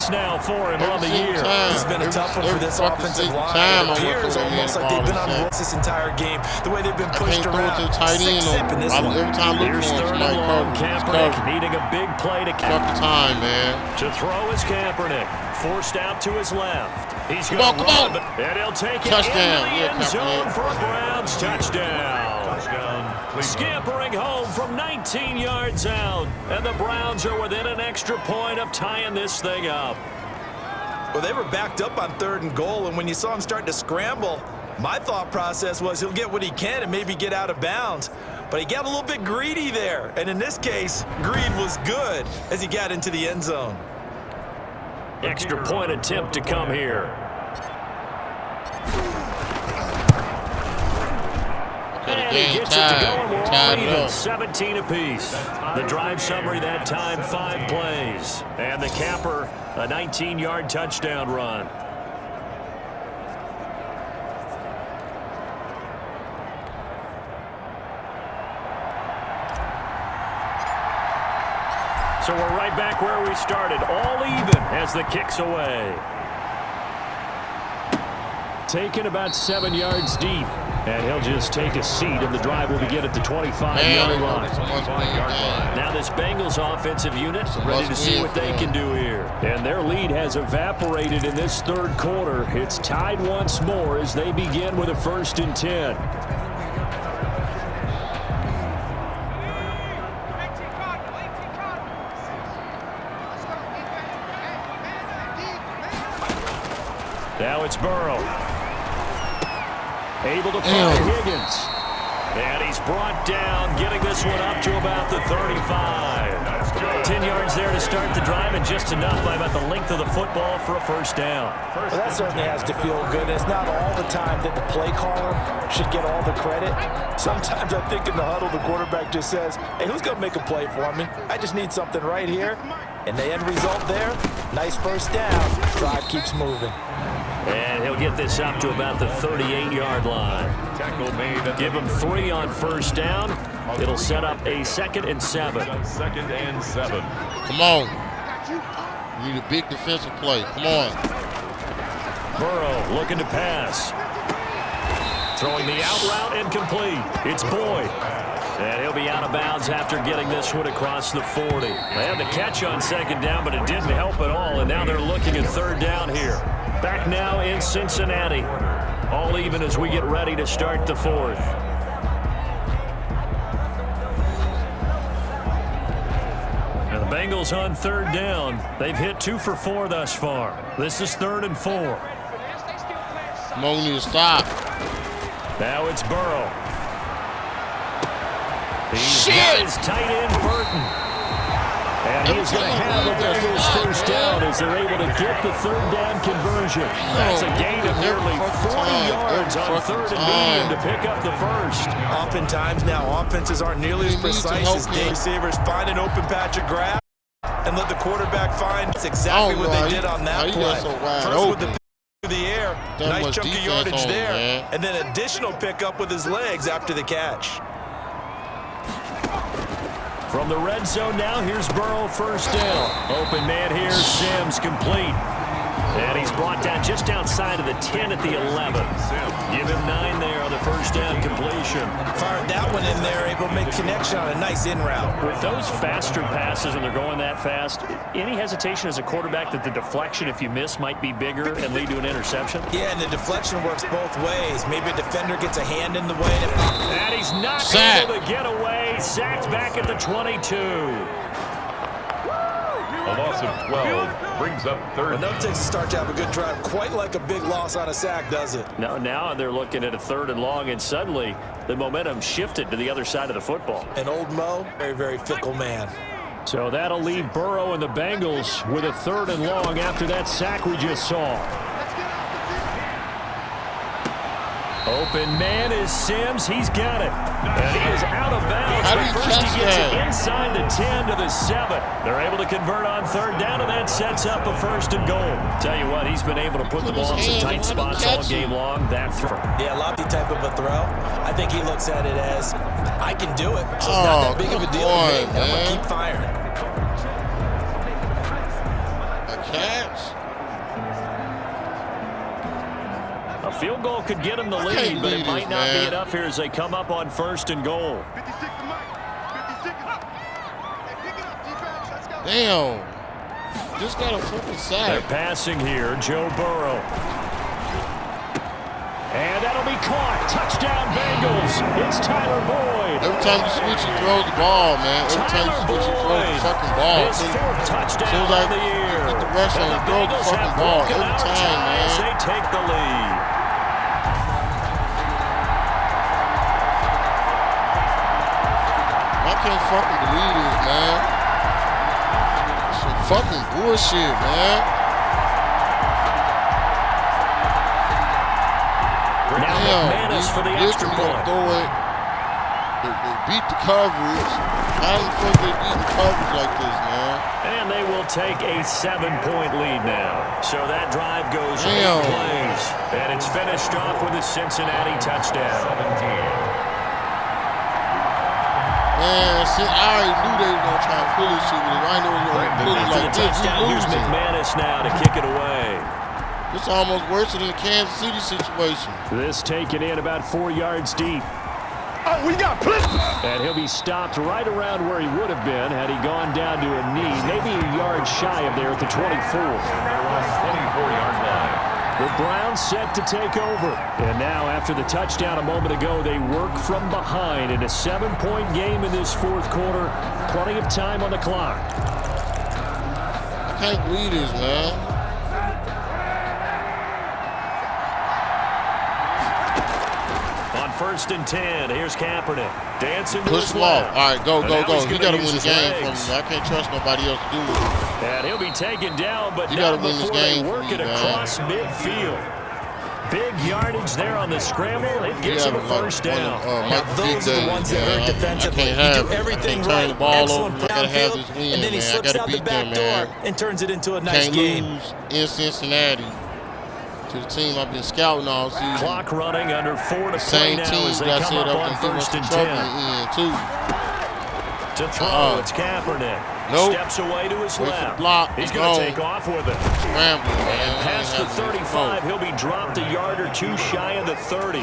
now for him on the year. It's been a tough one for this offensive line. It appears almost like they've been on blitz this entire game. The way they've been pushed around. Every time Here's third and long. Kaepernick needing a big play to the time, man. To throw is Kaepernick. Forced out to his left. He's going to run, and he'll take it into the end zone for a Browns touchdown. Scampering home from 19 yards out, and the Browns are within an extra point of tying this thing up. Well, they were backed up on 3rd and goal, and when you saw him starting to scramble, my thought process was he'll get what he can and maybe get out of bounds. But he got a little bit greedy there, and in this case, greed was good as he got into the end zone. Extra point attempt to come here. And he gets it to go, and we're all even, 17 apiece. The drive summary that time, 5 plays. And the capper, a 19-yard touchdown run. So we're right back where we started, all even as the kick's away. Taken about 7 yards deep. And he'll just take a seat, and the drive will begin at the 25-yard line. Now this Bengals offensive unit ready to see what they can do here. And their lead has evaporated in this third quarter. It's tied once more as they begin with a 1st and 10. Now it's Burrow. Able to find Higgins. And he's brought down, getting this one up to about the 35. 10 yards there to start the drive, and just enough by about the length of the football for a first down. Well, that certainly has to feel good. It's not all the time that the play caller should get all the credit. Sometimes I think in the huddle, the quarterback just says, hey, who's going to make a play for me? I just need something right here. And the end result there, nice first down. Drive keeps moving. And he'll get this up to about the 38-yard line. Give him 3 on first down. It'll set up a 2nd and 7. Come on. You need a big defensive play. Come on. Burrow looking to pass. Throwing the out route incomplete. It's Boyd. And he'll be out of bounds after getting this one across the 40. They had the catch on 2nd down, but it didn't help at all. And now they're looking at 3rd down here. Back now in Cincinnati. All even as we get ready to start the 4th. And the Bengals on 3rd down. They've hit 2 for 4 thus far. This is 3rd and 4. Come on, you stop. Now it's Burrow. He's got his tight end, Burton. And he's going to have the Bengals first down as they're able to get the 3rd down conversion. That's a gain of nearly 40 yards on 3rd and medium to pick up the first. Oftentimes now, offenses aren't nearly as precise as day receivers. Find an open patch of grab and let the quarterback find. That's exactly what they did on that play. First with the through the air, nice chunk of yardage there, and then additional pickup with his legs after the catch. From the red zone now, here's Burrow, first down. Open man here, Sims complete. And he's brought down just outside of the 10 at the 11. Give him 9 there on the first down completion. Fired that one in there, able to make connection on a nice in route. With those faster passes when they're going that fast, any hesitation as a quarterback that the deflection, if you miss, might be bigger and lead to an interception? Yeah, and the deflection works both ways. Maybe a defender gets a hand in the way. And he's not able to get away. Sacked back at the 22. A loss of 12 brings up 3rd. Well, no takes a start to have a good drive. Quite like a big loss on a sack, does it? No, now they're looking at a 3rd and long, and suddenly the momentum shifted to the other side of the football. And old Mo, very, very fickle man. So that'll leave Burrow and the Bengals with a 3rd and long after that sack we just saw. Open man is Sims. He's got it. And he is out of bounds. But first he gets it inside the 10 to the 7. They're able to convert on 3rd down, and that sets up a 1st and goal. Tell you what, he's been able to put the ball in some tight spots all game long. That throw. Yeah, lofty type of a throw. I think he looks at it as, I can do it. So it's not that big of a deal to me. I'm going to keep firing. A catch? A field goal could get him the lead, but it might not be enough here as they come up on 1st and goal. Damn. Just got a fucking sack. They're passing here, Joe Burrow. And that'll be caught. Touchdown Bengals. It's Tyler Boyd. Every time you switch, he throws the ball, man. Every time you switch, he throws the fucking ball. His 4th touchdown of the year. Get the rush on, throw the fucking ball every time, man. They take the lead. I can't fucking believe this, man. It's some fucking bullshit, man. Now McManus for the extra point. Throw it. They beat the coverage. How the fuck they beat the coverage like this, man? And they will take a 7-point lead now. So that drive goes 8 plays. And it's finished off with a Cincinnati touchdown. 17. Man, I already knew they were going to try and pull this shit with it. I know they were going to pull it like this. Here's McManus now to kick it away. It's almost worse than the Kansas City situation. This taken in about 4 yards deep. Oh, we got plenty. And he'll be stopped right around where he would have been had he gone down to a knee. Maybe a yard shy of there at the 24. 24-yard line. The Browns set to take over. And now, after the touchdown a moment ago, they work from behind in a 7-point game in this 4th quarter. Plenty of time on the clock. I can't believe this, man. On 1st and 10. Here's Kaepernick. Dancing to push his him off. left. All right, go. He got to win the game legs. from me. I can't trust nobody else to do it. And he'll be taken down, but You not gotta win this before they game work for it me, man. across midfield. Big yardage there on the scramble. It gets him a first down. Those are the ones that hurt defensively. You do everything right. Excellent downfield, and then he slips out the back door and turns it into a nice game. Can't lose in Cincinnati to the team I've been scouting all season. Clock running under 4 to play Same now team as they that come said up I on was going 1st to and trouble 10. too. To throw, it's Kaepernick. Nope. Steps away to his Wait for the left. block. He's going to take off with it. Scramble, And past the 35, he'll be dropped a yard or two shy of the 30.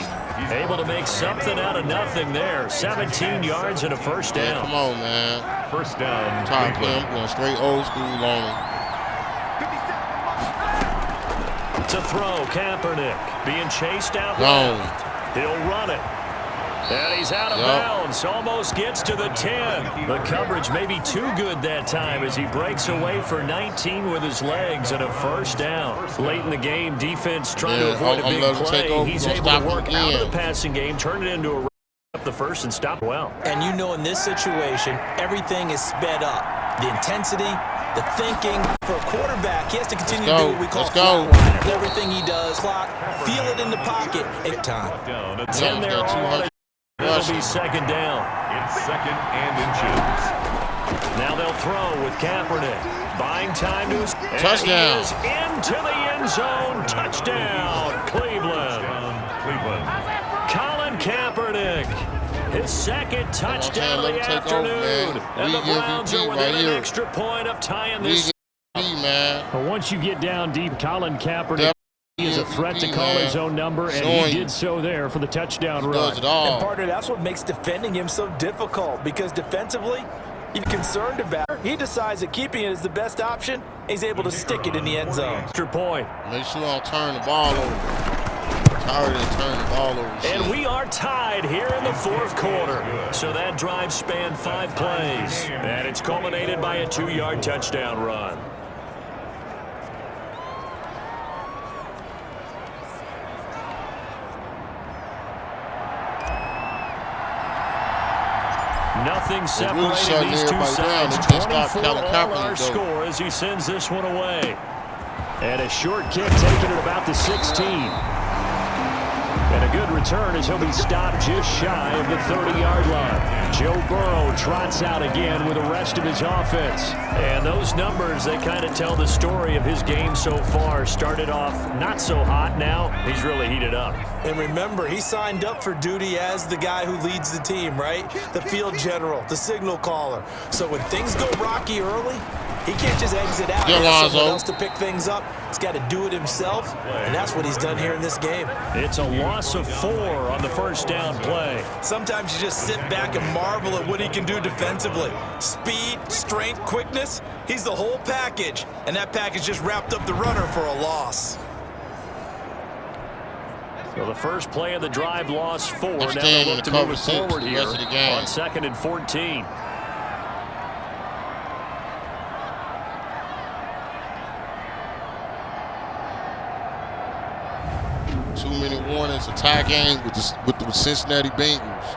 Able to make something out of nothing there. 17 yards and a first down. Yeah, come on, man. First down. I'm trying to play. I'm going straight old school on him. To throw, Kaepernick being chased out Gone. left. He'll run it. And he's out of bounds. Almost gets to the 10. The coverage may be too good that time as he breaks away for 19 with his legs and a first down. Late in the game, defense trying to avoid a big play. He's able to work out of the passing game, turn it into a up the first and stop well. And you know in this situation, everything is sped up. The intensity, the thinking. For a quarterback, he has to continue to do what we call flatline. Everything he does, clock, feel it in the pocket, and time. And they're on it. It'll be second down. It's 2nd and inches. Now they'll throw with Kaepernick. Buying time to his touchdown. He is into the end zone. Touchdown, Cleveland. Colin Kaepernick. His second touchdown of the afternoon. And the Browns are within an extra point of tying this. Man. Once you get down deep, Colin Kaepernick is a threat to call his own number, and he did so there for the touchdown run. And partner, that's what makes defending him so difficult, because defensively, you're concerned about it. He decides that keeping it is the best option. He's able to stick it in the end zone. Extra point. Make sure I don't turn the ball over. Tired of turning the ball over. And we are tied here in the 4th quarter. So that drive spanned 5 plays, and it's culminated by a 2-yard touchdown run. Nothing separating these two sides. 24 all our score as he sends this one away. And a short kick taken at about the 16. And a good return as he'll be stopped just shy of the 30-yard line. Joe Burrow trots out again with the rest of his offense. And those numbers, they kind of tell the story of his game so far. Started off not so hot. Now he's really heated up. And remember, he signed up for duty as the guy who leads the team, right? The field general, the signal caller. So when things go rocky early, he can't just exit out and have someone else to pick things up. He's got to do it himself, and that's what he's done here in this game. It's a loss of 4 on the first down play. Sometimes you just sit back and marvel at what he can do defensively. Speed, strength, quickness, he's the whole package, and that package just wrapped up the runner for a loss. So the first play of the drive lost 4. Now they look to move it forward here on 2nd and 14. Two-minute warning. It's a tie game with the Cincinnati Bengals.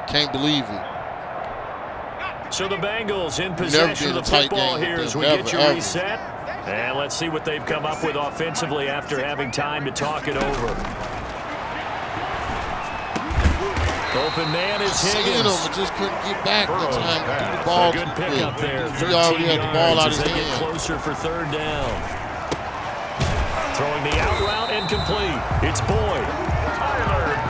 Can't believe it. So the Bengals in possession of the football here as we get you reset. And let's see what they've come up with offensively after having time to talk it over. Open man is Higgins. Just couldn't get back in time to do the ball. Good pickup there. 13 already had the ball out as of his they hand. get closer for 3rd down. Throwing the out route incomplete. It's Boyd.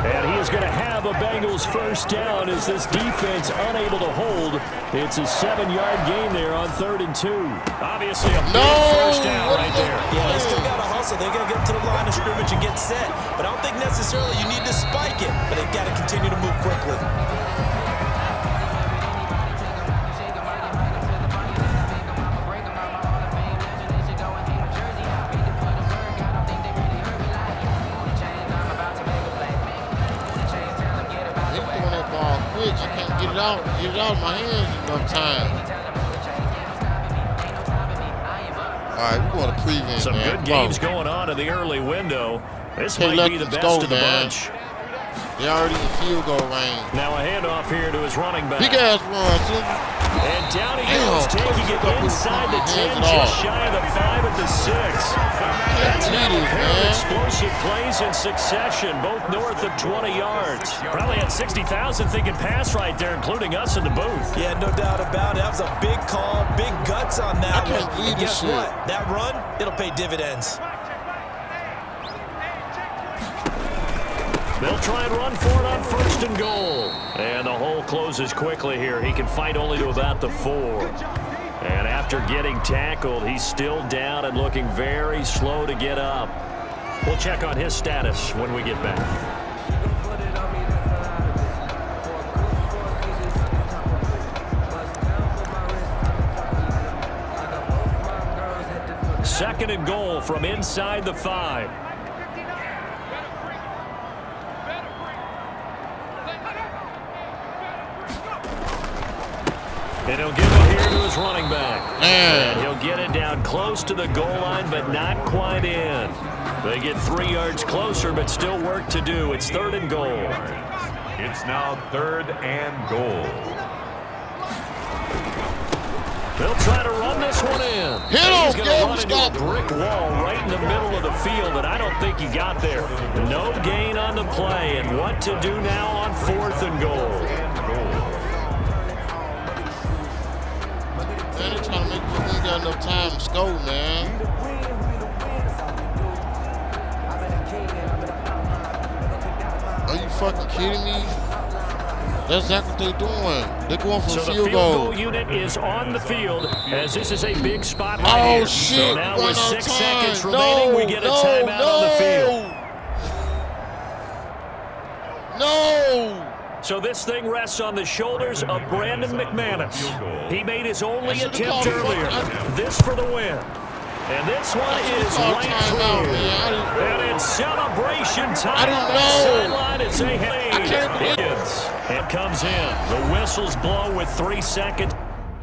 And he is going to have a Bengals first down as this defense unable to hold. It's a 7-yard gain there on 3rd and 2. Obviously a big first down right there. Yeah, they still got to hustle. They got to get to the line of scrimmage and get set. But I don't think necessarily you need to spike it, but they've got to continue to move quickly. Get it out of my hands enough time. All right, we're going to prevent. Some good games going on in the early window. This might be the best of the bunch. They already in field goal range. Now a handoff here to his running back. Big ass run, too. And down he goes, taking it inside the 10, just shy of the 5 at the 6. That's now a pair of explosive plays in succession, both north of 20 yards. Probably had 60,000 thinking pass right there, including us in the booth. Yeah, no doubt about it. That was a big call, big guts on that one. And guess what? That run, it'll pay dividends. They'll try and run for it on 1st and goal. And the hole closes quickly here. He can fight only to about the 4. And after getting tackled, he's still down and looking very slow to get up. We'll check on his status when we get back. Second and goal from inside the 5. And he'll give it here to his running back. And he'll get it down close to the goal line, but not quite in. They get 3 yards closer, but still work to do. It's 3rd and goal. It's now 3rd and goal. They'll try to run this one in. He's going to run into a brick wall right in the middle of the field, and I don't think he got there. No gain on the play, and what to do now on 4th and goal. Man, they're trying to make me ain't got enough time to score, man. Are you fucking kidding me? That's exactly what they're doing. They're going for so field goal. So the field goal unit is on the field as this is a big spot right here. Oh, shit. So now with 6 seconds remaining, we get a timeout on the field. No! So this thing rests on the shoulders of Brandon McManus. He made his only attempt earlier. This for the win. And this one is right through. And it's celebration time. I didn't know. Sideline, it's a it comes in. The whistles blow with 3 seconds.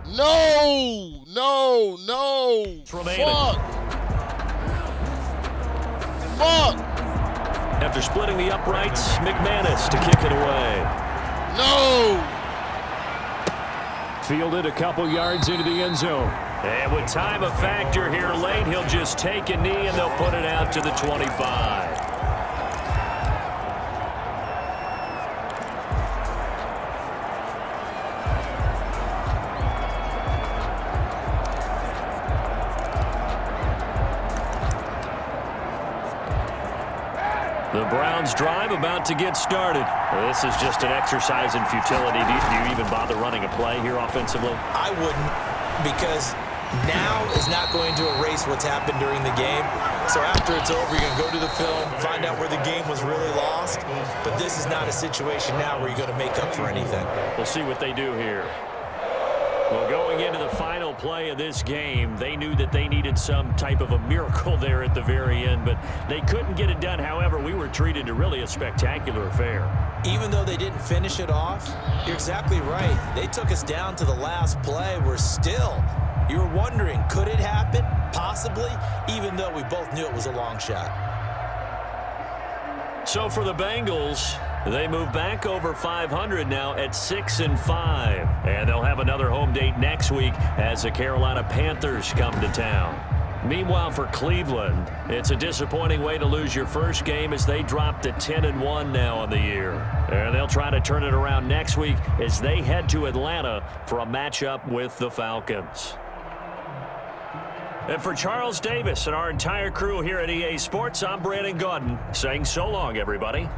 No. Fuck. After splitting the uprights, McManus to kick it away. No. Fielded a couple yards into the end zone. And with time a factor here late, he'll just take a knee and they'll put it out to the 25. The Browns drive about to get started. This is just an exercise in futility. Do you even bother running a play here offensively? I wouldn't, because now is not going to erase what's happened during the game. So after it's over, you're going to go to the film, find out where the game was really lost. But this is not a situation now where you're going to make up for anything. We'll see what they do here. Well, going into the final play of this game, they knew that they needed some type of a miracle there at the very end, but they couldn't get it done. However, we were treated to really a spectacular affair. Even though they didn't finish it off, you're exactly right. They took us down to the last play. We're still, you were wondering, could it happen? Possibly, even though we both knew it was a long shot. So for the Bengals, they move back over 500 now at 6-5. And they'll have another home date next week as the Carolina Panthers come to town. Meanwhile, for Cleveland, it's a disappointing way to lose your first game as they drop to 10-1 now on the year. And they'll try to turn it around next week as they head to Atlanta for a matchup with the Falcons. And for Charles Davis and our entire crew here at EA Sports, I'm Brandon Gaudin saying so long, everybody.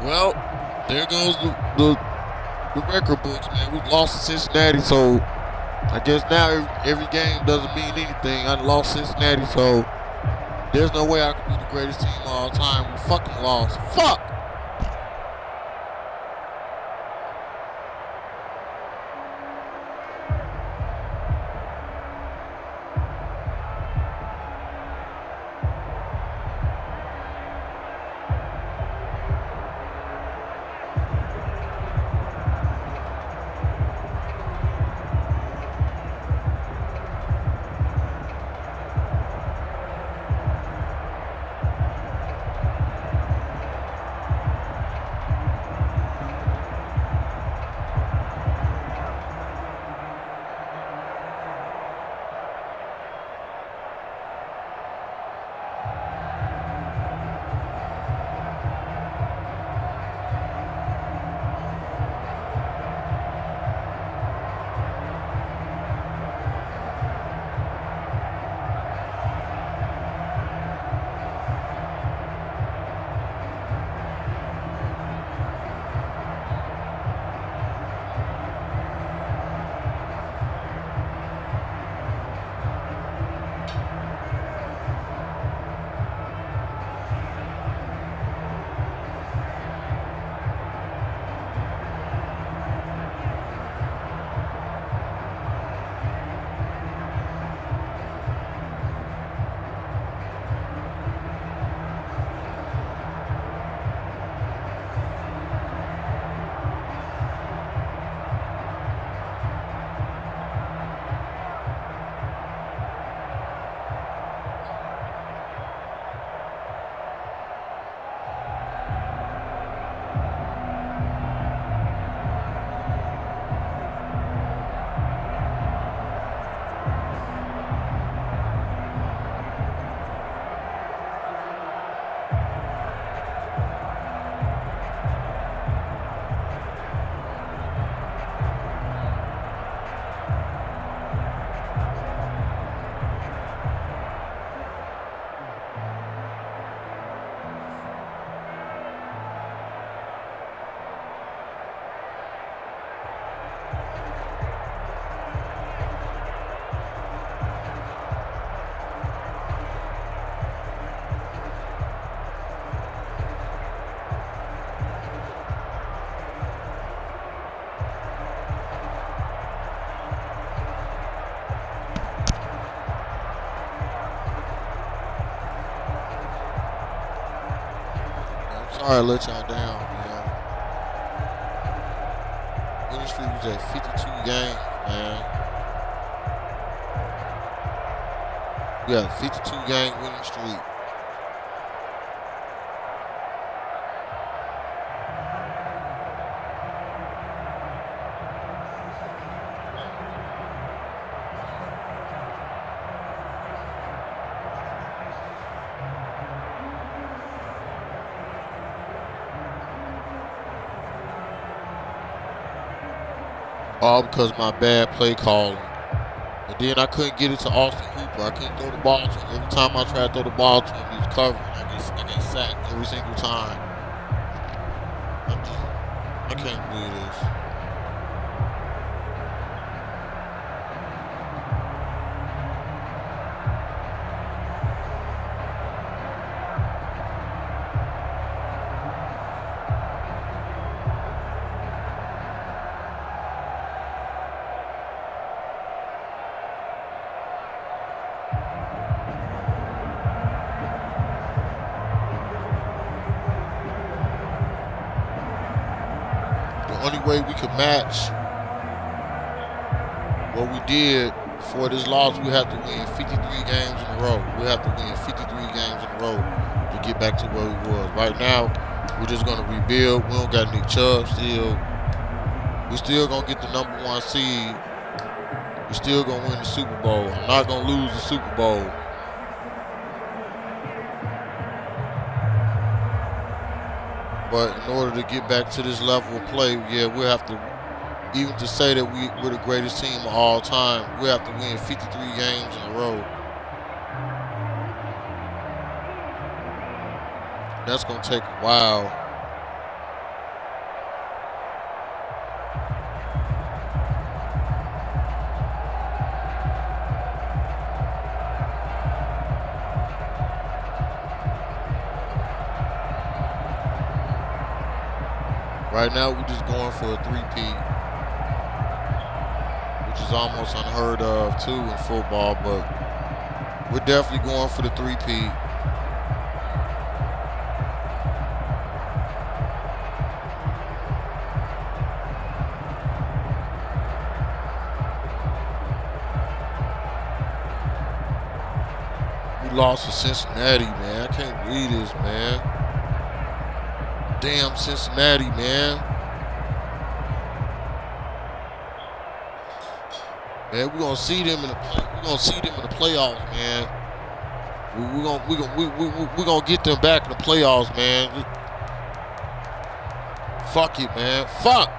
Well, there goes the record books, man. We lost to Cincinnati, so I guess now every game doesn't mean anything. I lost Cincinnati, so there's no way I can be the greatest team of all time. We fucking lost. Fuck! Sorry I let y'all down, man. Winning streak was at 52 games, man. We got a 52-game winning streak. All because of my bad play calling. And then I couldn't get it to Austin Hooper. I couldn't throw the ball to him. Every time I tried to throw the ball to him, he was covering. I get sacked every single time. I can't believe this. The only way we could match what we did for this loss, we have to win 53 games in a row. We have to win 53 games in a row to get back to where we was. Right now, we're just going to rebuild. We don't got Nick Chubb still. We're still going to get the #1 seed. We're still going to win the Super Bowl. I'm not going to lose the Super Bowl. But in order to get back to this level of play, yeah, we'll have to, even to say that we're the greatest team of all time, we have to win 53 games in a row. That's going to take a while. Right now, we're just going for a three-peat, which is almost unheard of, too, in football, but we're definitely going for the three-peat. We lost to Cincinnati, man. I can't believe this, man. Damn Cincinnati, man. Man, we're gonna see them in the playoffs, man. We're gonna get them back in the playoffs, man. Fuck it, man. Fuck.